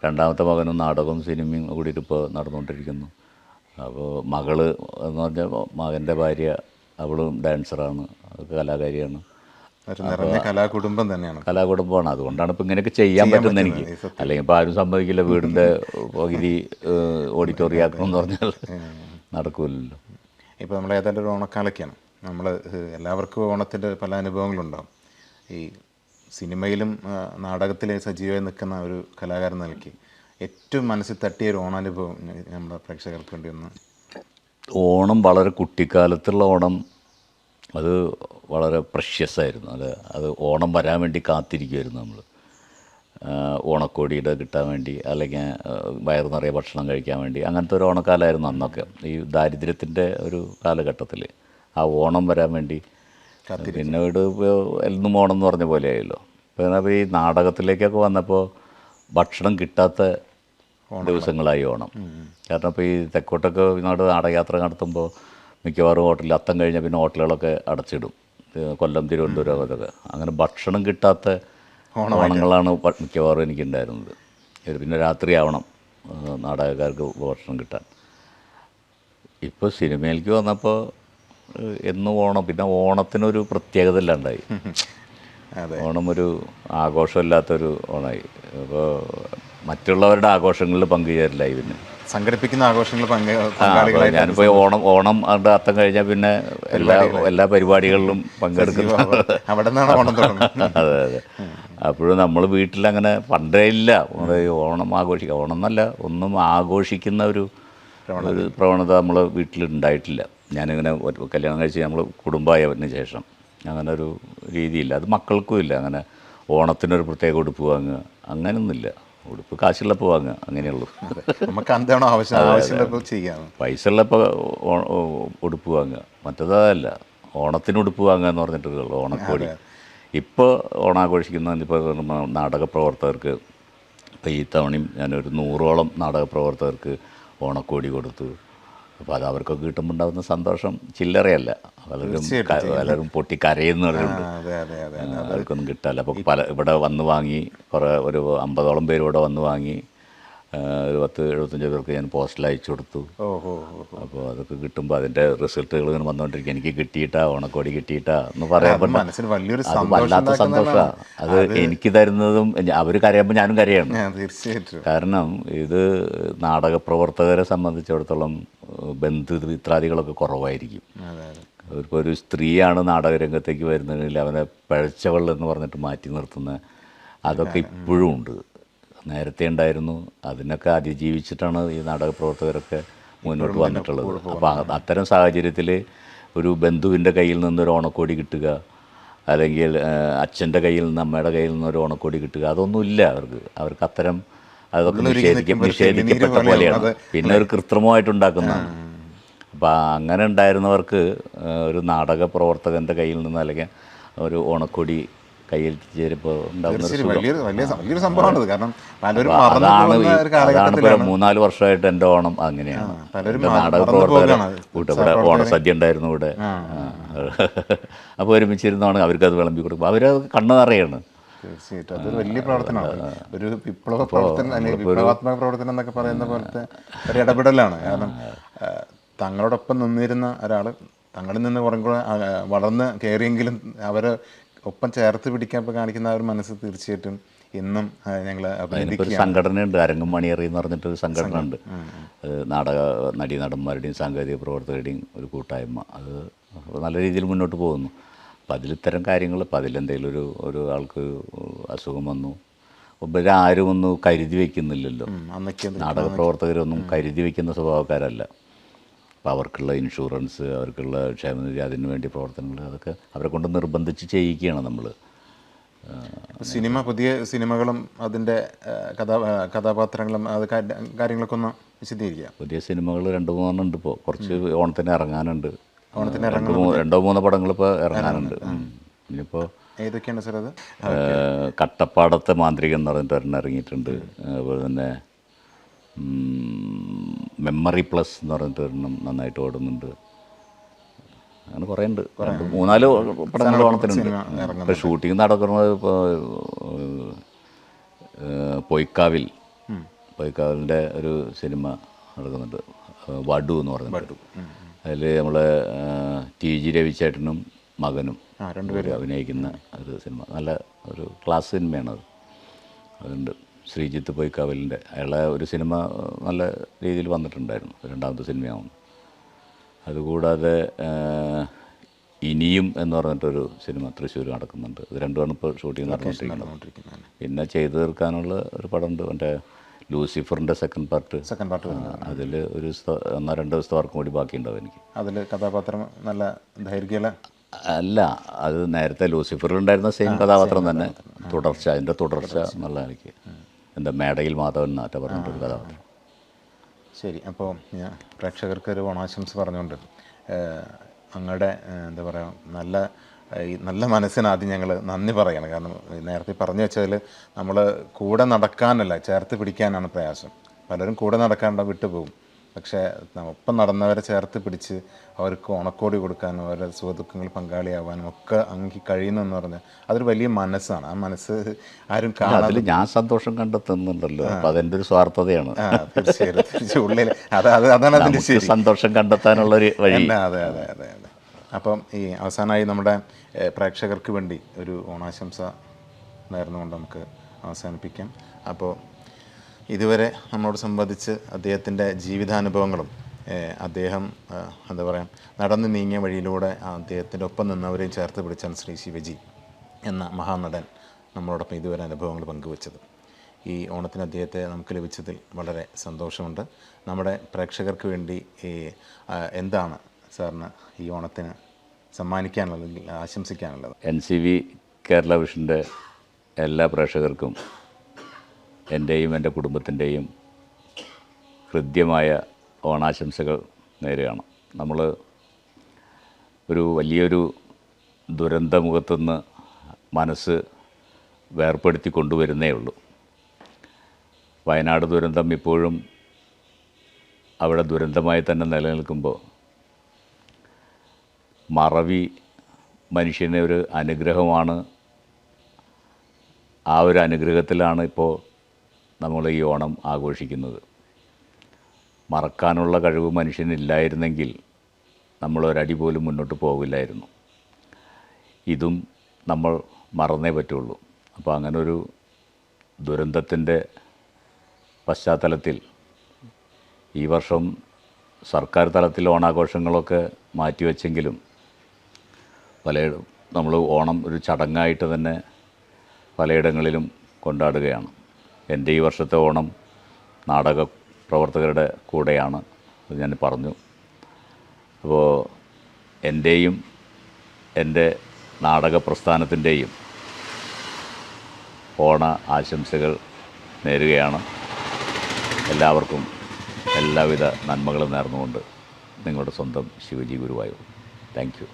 രണ്ടാമത്തെ മകനും നാടകവും സിനിമയും കൂടിയിട്ട് ഇപ്പോൾ നടന്നുകൊണ്ടിരിക്കുന്നു. അപ്പോൾ മകള് എന്ന് പറഞ്ഞാൽ മകൻ്റെ ഭാര്യ, അവളും ഡാൻസറാണ്, കലാകാരിയാണ്. കലാകുടുംബം തന്നെയാണ്, കലാകുടുംബമാണ്. അതുകൊണ്ടാണ് ഇപ്പോൾ ഇങ്ങനെയൊക്കെ ചെയ്യാൻ പറ്റുന്നത് എനിക്ക്. അല്ലെങ്കിൽ ഇപ്പോൾ ആരും സമ്മതിക്കില്ല വീടിൻ്റെ പകുതി ഓഡിറ്റോറിയം ആക്കണം എന്ന് പറഞ്ഞാൽ നടക്കില്ലല്ലോ. ഇപ്പോൾ നമ്മൾ ഏതായാലും ഒരു ഓണക്കാലൊക്കെയാണ്. നമ്മൾ എല്ലാവർക്കും ഓണത്തിൻ്റെ പല അനുഭവങ്ങളുണ്ടാകും. ഈ സിനിമയിലും നാടകത്തിലെ സജീവമായി നിൽക്കുന്ന ഒരു കലാകാരൻ നൽകി ഏറ്റവും മനസ്സിൽ തട്ടിയ ഒരു ഓണാനുഭവം നമ്മുടെ പ്രേക്ഷകർക്ക് വേണ്ടി ഒന്ന്. ഓണം വളരെ കുട്ടിക്കാലത്തുള്ള ഓണം, അത് വളരെ പ്രഷ്യസ് ആയിരുന്നു. അത് ഓണം വരാൻ വേണ്ടി കാത്തിരിക്കുമായിരുന്നു നമ്മൾ. ഓണക്കോടിയുടെ കിട്ടാൻ വേണ്ടി, അല്ലെങ്കിൽ വയറ് നിറയെ ഭക്ഷണം കഴിക്കാൻ വേണ്ടി, അങ്ങനത്തെ ഒരു ഓണക്കാലമായിരുന്നു അന്നൊക്കെ. ഈ ദാരിദ്ര്യത്തിൻ്റെ ഒരു കാലഘട്ടത്തിൽ ആ ഓണം വരാൻ വേണ്ടി. പിന്നെ വീട് എന്നും ഓണം എന്ന് പറഞ്ഞ പോലെ ആയല്ലോ. അപ്പോൾ ഈ നാടകത്തിലേക്കൊക്കെ വന്നപ്പോൾ ഭക്ഷണം കിട്ടാത്ത ദിവസങ്ങളായി ഓണം. കാരണം ഇപ്പോൾ ഈ തെക്കോട്ടൊക്കെ നാട് നാടകയാത്ര നടത്തുമ്പോൾ മിക്കവാറും ഹോട്ടലിൽ അത്തം കഴിഞ്ഞാൽ പിന്നെ ഹോട്ടലുകളൊക്കെ അടച്ചിടും. കൊല്ലം, തിരുവനന്തപുരം അതൊക്കെ. അങ്ങനെ ഭക്ഷണം കിട്ടാത്ത ഓണങ്ങളാണ് മിക്കവാറും എനിക്കുണ്ടായിരുന്നത്. പിന്നെ രാത്രിയാവണം നാടകക്കാർക്ക് ഭക്ഷണം കിട്ടാൻ. ഇപ്പോൾ സിനിമയിലേക്ക് വന്നപ്പോൾ എന്നും ഓണം, പിന്നെ ഓണത്തിനൊരു പ്രത്യേകത ഇല്ലാണ്ടായി. ഓണം ഒരു ആഘോഷമില്ലാത്തൊരു ഓണമായി. അപ്പോൾ മറ്റുള്ളവരുടെ ആഘോഷങ്ങളിൽ പങ്കുചേരില്ലായി. പിന്നെ സംഘടിപ്പിക്കുന്ന ആഘോഷങ്ങൾ ഞാനിപ്പോൾ ഓണം അതിൻ്റെ അത്തം കഴിഞ്ഞാൽ പിന്നെ എല്ലാ പരിപാടികളിലും പങ്കെടുക്കുന്നു. അതെ അതെ. അപ്പോഴും നമ്മൾ വീട്ടിലങ്ങനെ പണ്ടേ ഇല്ല ഓണം ആഘോഷിക്കുക. ഓണം എന്നല്ല, ഒന്നും ആഘോഷിക്കുന്ന ഒരു പ്രവണത നമ്മളെ വീട്ടിലുണ്ടായിട്ടില്ല. ഞാനിങ്ങനെ കല്യാണം കഴിച്ച് നമ്മൾ കുടുംബമായതിന് ശേഷം അങ്ങനെ ഒരു രീതിയില്ല. അത് മക്കൾക്കും ഇല്ല. അങ്ങനെ ഓണത്തിനൊരു പ്രത്യേക ഉടുപ്പ് വാങ്ങുക അങ്ങനെയൊന്നുമില്ല. ഉടുപ്പ് കാശുള്ളപ്പോൾ വാങ്ങുക, അങ്ങനെയുള്ളൂ. നമുക്ക് എന്താണോ ആവശ്യമുള്ളപ്പോൾ ചെയ്യാം. പൈസ ഉള്ളപ്പോൾ ഉടുപ്പ് വാങ്ങുക, മറ്റേതല്ല. ഓണത്തിന് ഉടുപ്പ് വാങ്ങുക എന്ന് പറഞ്ഞിട്ടുള്ളൂ, ഓണക്കോടി. ഇപ്പോൾ ഓണാഘോഷിക്കുന്ന ഇപ്പോൾ നാടക പ്രവർത്തകർക്ക്, ഇപ്പോൾ ഈ തവണയും ഞാനൊരു 100ഓളം നാടക പ്രവർത്തകർക്ക് ഓണക്കോടി കൊടുത്തു. അപ്പോൾ അത് അവർക്കൊക്കെ കിട്ടുമ്പോൾ ഉണ്ടാകുന്ന സന്തോഷം ചില്ലറയല്ല. പലരും പൊട്ടി കരയുന്നവരുണ്ട്. അവർക്കൊന്നും കിട്ടാല്ല. അപ്പോൾ ഇവിടെ വന്ന് വാങ്ങി ഒരു 50ഓളം പേര് ഇവിടെ വന്ന് വാങ്ങി. ഒരു 10-75 പേർക്ക് ഞാൻ പോസ്റ്റിൽ അയച്ചു കൊടുത്തു. അപ്പോൾ അതൊക്കെ കിട്ടുമ്പോൾ അതിൻ്റെ റിസൾട്ടുകൾ ഇങ്ങനെ വന്നുകൊണ്ടിരിക്കും. എനിക്ക് കിട്ടിയിട്ടാ, ഓണക്കോടി കിട്ടിയിട്ടാ എന്ന് പറയാൻ അത് വല്ലാത്ത സന്തോഷമാണ്. അത് എനിക്ക് തരുന്നതും അവർ കരയുമ്പോൾ ഞാനും കരയാണ്. തീർച്ചയായിട്ടും. കാരണം ഇത് നാടക പ്രവർത്തകരെ സംബന്ധിച്ചിടത്തോളം ബന്ധുമിത്രാദികളൊക്കെ കുറവായിരിക്കും. ഇപ്പോൾ ഒരു സ്ത്രീയാണ് നാടകരംഗത്തേക്ക് വരുന്നതിൽ അവനെ പിഴച്ചവൾ എന്ന് പറഞ്ഞിട്ട് മാറ്റി നിർത്തുന്ന അതൊക്കെ ഇപ്പോഴും ഉണ്ട്. നേരത്തെ ഉണ്ടായിരുന്നു. അതിനൊക്കെ അതിജീവിച്ചിട്ടാണ് ഈ നാടക പ്രവർത്തകരൊക്കെ മുന്നോട്ട് വന്നിട്ടുള്ളത്. അപ്പോൾ അത്തരം സാഹചര്യത്തിൽ ഒരു ബന്ധുവിൻ്റെ കയ്യിൽ നിന്നൊരു ഓണക്കോടി കിട്ടുക, അല്ലെങ്കിൽ അച്ഛൻ്റെ കയ്യിൽ നിന്ന് അമ്മയുടെ കയ്യിൽ നിന്ന് ഒരു ഓണക്കോടി കിട്ടുക, അതൊന്നുമില്ല അവർക്ക് അത്തരം അതൊക്കെ നിഷേധിക്കപ്പെട്ട പോലെയാണ്. പിന്നെ ഒരു കൃത്രിമമായിട്ടുണ്ടാക്കുന്നതാണ്. അപ്പോൾ അങ്ങനെ ഉണ്ടായിരുന്നവർക്ക് ഒരു നാടക പ്രവർത്തകൻ്റെ കയ്യിൽ നിന്ന് അല്ലെങ്കിൽ ഒരു ഓണക്കൊടി കയ്യിൽ ചേരുമ്പോൾ ഉണ്ടാകുന്ന അതാണ് 3-4 വർഷമായിട്ട് എൻ്റെ ഓണം അങ്ങനെയാണ്. നാടക പ്രവർത്തകർ ഇവിടെ ഓണസദ്യ ഉണ്ടായിരുന്നു ഇവിടെ. അപ്പോൾ ഒരുമിച്ചിരുന്നാണ് അവർക്കത് വിളമ്പി കൊടുക്കും. അവരത് കണ്ണു നിറയാണ്. തീർച്ചയായിട്ടും അതൊരു വലിയ പ്രവർത്തനമാണ്. ഒരു വിപ്ലവ പ്രവർത്തനം അല്ലെങ്കിൽ വിപ്ലവാത്മക പ്രവർത്തനം എന്നൊക്കെ പറയുന്ന പോലത്തെ ഒരു ഇടപെടലാണ്. കാരണം തങ്ങളോടൊപ്പം നിന്നിരുന്ന ഒരാൾ തങ്ങളിൽ നിന്ന് കുറേ കൂടെ വളർന്ന് കയറിയെങ്കിലും അവരെ ഒപ്പം ചേർത്ത് പിടിക്കാൻ ഇപ്പോൾ കാണിക്കുന്ന ഒരു മനസ്സ് തീർച്ചയായിട്ടും ഇന്നും ഞങ്ങൾ ഒരു സംഘടനയുണ്ട്, അരങ്ങും മണിയറി എന്ന് പറഞ്ഞിട്ടൊരു സംഘടന ഉണ്ട്. നാടക നടന്മാരുടെയും സാങ്കേതിക പ്രവർത്തകരുടെയും ഒരു കൂട്ടായ്മ. അത് നല്ല രീതിയിൽ മുന്നോട്ട് പോകുന്നു. അപ്പം അതിലിത്തരം കാര്യങ്ങൾ, ഇപ്പം അതിലെന്തെങ്കിലും ഒരു ആൾക്ക് അസുഖം വന്നു, ഇവരാരും ഒന്നും കരുതി വയ്ക്കുന്നില്ലല്ലോ. നാടക പ്രവർത്തകരൊന്നും കരുതി വയ്ക്കുന്ന സ്വഭാവക്കാരല്ല. അപ്പോൾ അവർക്കുള്ള ഇൻഷുറൻസ്, അവർക്കുള്ള ക്ഷേമനിധി, അതിനു വേണ്ടി പ്രവർത്തനങ്ങൾ, അതൊക്കെ അവരെ കൊണ്ട് നിർബന്ധിച്ച് ചെയ്യിക്കുകയാണ് നമ്മൾ. പുതിയ സിനിമകളും അതിൻ്റെ കഥാപാത്രങ്ങളും അത് കാര്യങ്ങളൊക്കെ ഒന്ന് വിശദീകരിക്കുക. പുതിയ സിനിമകൾ 2-3 ഉണ്ട്. ഇപ്പോൾ കുറച്ച് ഓണത്തിന് ഇറങ്ങാനുണ്ട്. 2-3 പടങ്ങൾ ഇപ്പോൾ ഇറങ്ങാനുണ്ട്. ഇനിയിപ്പോൾ ഏതൊക്കെയാണ് സാർ അത്? കട്ടപ്പാടത്തെ മാന്ത്രികൻ എന്ന് പറഞ്ഞിട്ട് ഒരെണ്ണം ഇറങ്ങിയിട്ടുണ്ട്. അതുപോലെ തന്നെ മെമ്മറി പ്ലസ് എന്ന് പറഞ്ഞിട്ട് ഒരെണ്ണം നന്നായിട്ട് ഓടുന്നുണ്ട്. അങ്ങനെ കുറേ ഉണ്ട്. 3-4 പടങ്ങൾ ഓണത്തിനുണ്ട്. ഇപ്പോൾ ഷൂട്ടിംഗ് നടക്കുന്നത് ഇപ്പോൾ പൊയ്ക്കാവിലിൻ്റെ ഒരു സിനിമ നടക്കുന്നുണ്ട്, വടു എന്ന് പറയുന്നത്. അതിൽ നമ്മളെ TG രവിചേട്ടനും മകനും രണ്ടുപേരും അഭിനയിക്കുന്ന ഒരു സിനിമ. നല്ല ഒരു ക്ലാസ് സിനിമയാണത്. അതുണ്ട്. ശ്രീജിത്ത് പൊയ്ക്കാവലിൻ്റെ അയാളെ ഒരു സിനിമ നല്ല രീതിയിൽ വന്നിട്ടുണ്ടായിരുന്നു, 2ാമത്തെ സിനിമയാവുന്നു. അതുകൂടാതെ ഇനിയും എന്ന് പറഞ്ഞിട്ടൊരു സിനിമ തൃശ്ശൂർ നടക്കുന്നുണ്ട്. ഇത് രണ്ടുമാണ് ഇപ്പോൾ ഷൂട്ടിംഗ് നടന്നുകൊണ്ടിരിക്കുന്നത്. പിന്നെ ചെയ്തു തീർക്കാനുള്ള ഒരു പടമുണ്ട്, മറ്റേ ലൂസിഫറിൻ്റെ സെക്കൻഡ് പാർട്ട്. അതിൽ ഒരു 1-2 ദിവസത്തെ വർക്കും കൂടി ബാക്കിയുണ്ടാവും എനിക്ക്. അതിൽ കഥാപാത്രം നല്ല ദൈർഘ്യമുള്ള അല്ല, അത് നേരത്തെ ലൂസിഫറിലുണ്ടായിരുന്ന സെയിം കഥാപാത്രം തന്നെ, അതിൻ്റെ തുടർച്ച എന്നുള്ള എനിക്ക്. എന്താ മേടയിൽ മാധവൻ നാറ്റ പറഞ്ഞിട്ടൊരു കഥാപാത്രം. ശരി. അപ്പോൾ ഞാൻ പ്രേക്ഷകർക്ക് ഒരു ഓണാശംസ പറഞ്ഞുകൊണ്ട് അങ്ങയുടെ എന്താ പറയുക നല്ല മനസ്സിന് ആദ്യം ഞങ്ങൾ നന്ദി പറയണം. കാരണം നേരത്തെ പറഞ്ഞു വെച്ചതിൽ നമ്മൾ കൂടെ നടക്കാനല്ല, ചേർത്ത് പിടിക്കാനാണ് പ്രയാസം. പലരും കൂടെ നടക്കാണ്ട വിട്ടുപോകും. പക്ഷേ ഒപ്പം നടന്നവരെ ചേർത്ത് പിടിച്ച് അവർക്ക് ഓണക്കോടി കൊടുക്കാനും അവരുടെ സുഖദുഃഖങ്ങൾ പങ്കാളിയാവാനും ഒക്കെ അങ്ങ് കഴിയുന്നു എന്ന് പറഞ്ഞാൽ അതൊരു വലിയ മനസ്സാണ്. ആ മനസ്സ് ആരും കാണാതെ അതിൽ ഞാൻ സന്തോഷം കണ്ടെത്തുന്നുണ്ടല്ലോ. അപ്പം അതെൻ്റെ ഒരു സ്വാർത്ഥതയാണ്. തീർച്ചയായിട്ടും ഉള്ളിൽ അതാണ് അതിൻ്റെ നമുക്ക് സന്തോഷം കണ്ടെത്താനുള്ളൊരു വഴി. അതെ അതെ അതെ അതെ. അപ്പം ഈ അവസാനമായി നമ്മുടെ പ്രേക്ഷകർക്ക് വേണ്ടി ഒരു ഓണാശംസ നേർന്നുകൊണ്ട് നമുക്ക് അവസാനിപ്പിക്കാം. അപ്പോൾ ഇതുവരെ നമ്മളോട് സംബന്ധിച്ച് അദ്ദേഹത്തിൻ്റെ ജീവിതാനുഭവങ്ങളും അദ്ദേഹം എന്താ പറയുക നടന്നു നീങ്ങിയ വഴിയിലൂടെ അദ്ദേഹത്തിൻ്റെ ഒപ്പം നിന്നവരെയും ചേർത്ത് പിടിച്ചാണ് ശ്രീ ശിവജി എന്ന മഹാനടൻ നമ്മളോടൊപ്പം ഇതുവരെ അനുഭവങ്ങൾ പങ്കുവച്ചത്. ഈ ഓണത്തിന് അദ്ദേഹത്തെ നമുക്ക് ലഭിച്ചതിൽ വളരെ സന്തോഷമുണ്ട്. നമ്മുടെ പ്രേക്ഷകർക്ക് വേണ്ടി എന്താണ് സാറിന് ഈ ഓണത്തിന് സമ്മാനിക്കാനുള്ളത്, ആശംസിക്കാനുള്ളത്? NCV കേരള വിഷൻ്റെ എല്ലാ പ്രേക്ഷകർക്കും എൻ്റെയും എൻ്റെ കുടുംബത്തിൻ്റെയും ഹൃദ്യമായ ഓണാശംസകൾ നേരുകയാണ്. നമ്മൾ ഒരു വലിയൊരു ദുരന്തമുഖത്തുനിന്ന് മനസ്സ് വേർപ്പെടുത്തി കൊണ്ടുവരുന്നേ ഉള്ളൂ. വയനാട് ദുരന്തം ഇപ്പോഴും അവിടെ ദുരന്തമായി തന്നെ നിലനിൽക്കുമ്പോൾ മറവി മനുഷ്യന് ഒരു അനുഗ്രഹമാണ്. ആ ഒരു അനുഗ്രഹത്തിലാണ് ഇപ്പോൾ നമ്മൾ ഈ ഓണം ആഘോഷിക്കുന്നത്. മറക്കാനുള്ള കഴിവ് മനുഷ്യനില്ലായിരുന്നെങ്കിൽ നമ്മളൊരടി പോലും മുന്നോട്ട് പോകില്ലായിരുന്നു. ഇതും നമ്മൾ മറന്നേ പറ്റുള്ളൂ. അപ്പോൾ അങ്ങനൊരു ദുരന്തത്തിൻ്റെ പശ്ചാത്തലത്തിൽ ഈ വർഷം സർക്കാർ തലത്തിൽ ഓണാഘോഷങ്ങളൊക്കെ മാറ്റിവെച്ചെങ്കിലും പലയിടം നമ്മൾ ഓണം ഒരു ചടങ്ങായിട്ട് തന്നെ പലയിടങ്ങളിലും കൊണ്ടാടുകയാണ്. എൻ്റെ ഈ വർഷത്തെ ഓണം നാടക പ്രവർത്തകരുടെ കൂടെയാണ്, അത് ഞാൻ പറഞ്ഞു. അപ്പോൾ എൻ്റെയും എൻ്റെ നാടക പ്രസ്ഥാനത്തിൻ്റെയും ഓണ ആശംസകൾ നേരുകയാണ്. എല്ലാവർക്കും എല്ലാവിധ നന്മകളും നേർന്നുകൊണ്ട് നിങ്ങളുടെ സ്വന്തം ശിവജി ഗുരുവായൂർ. Thank you.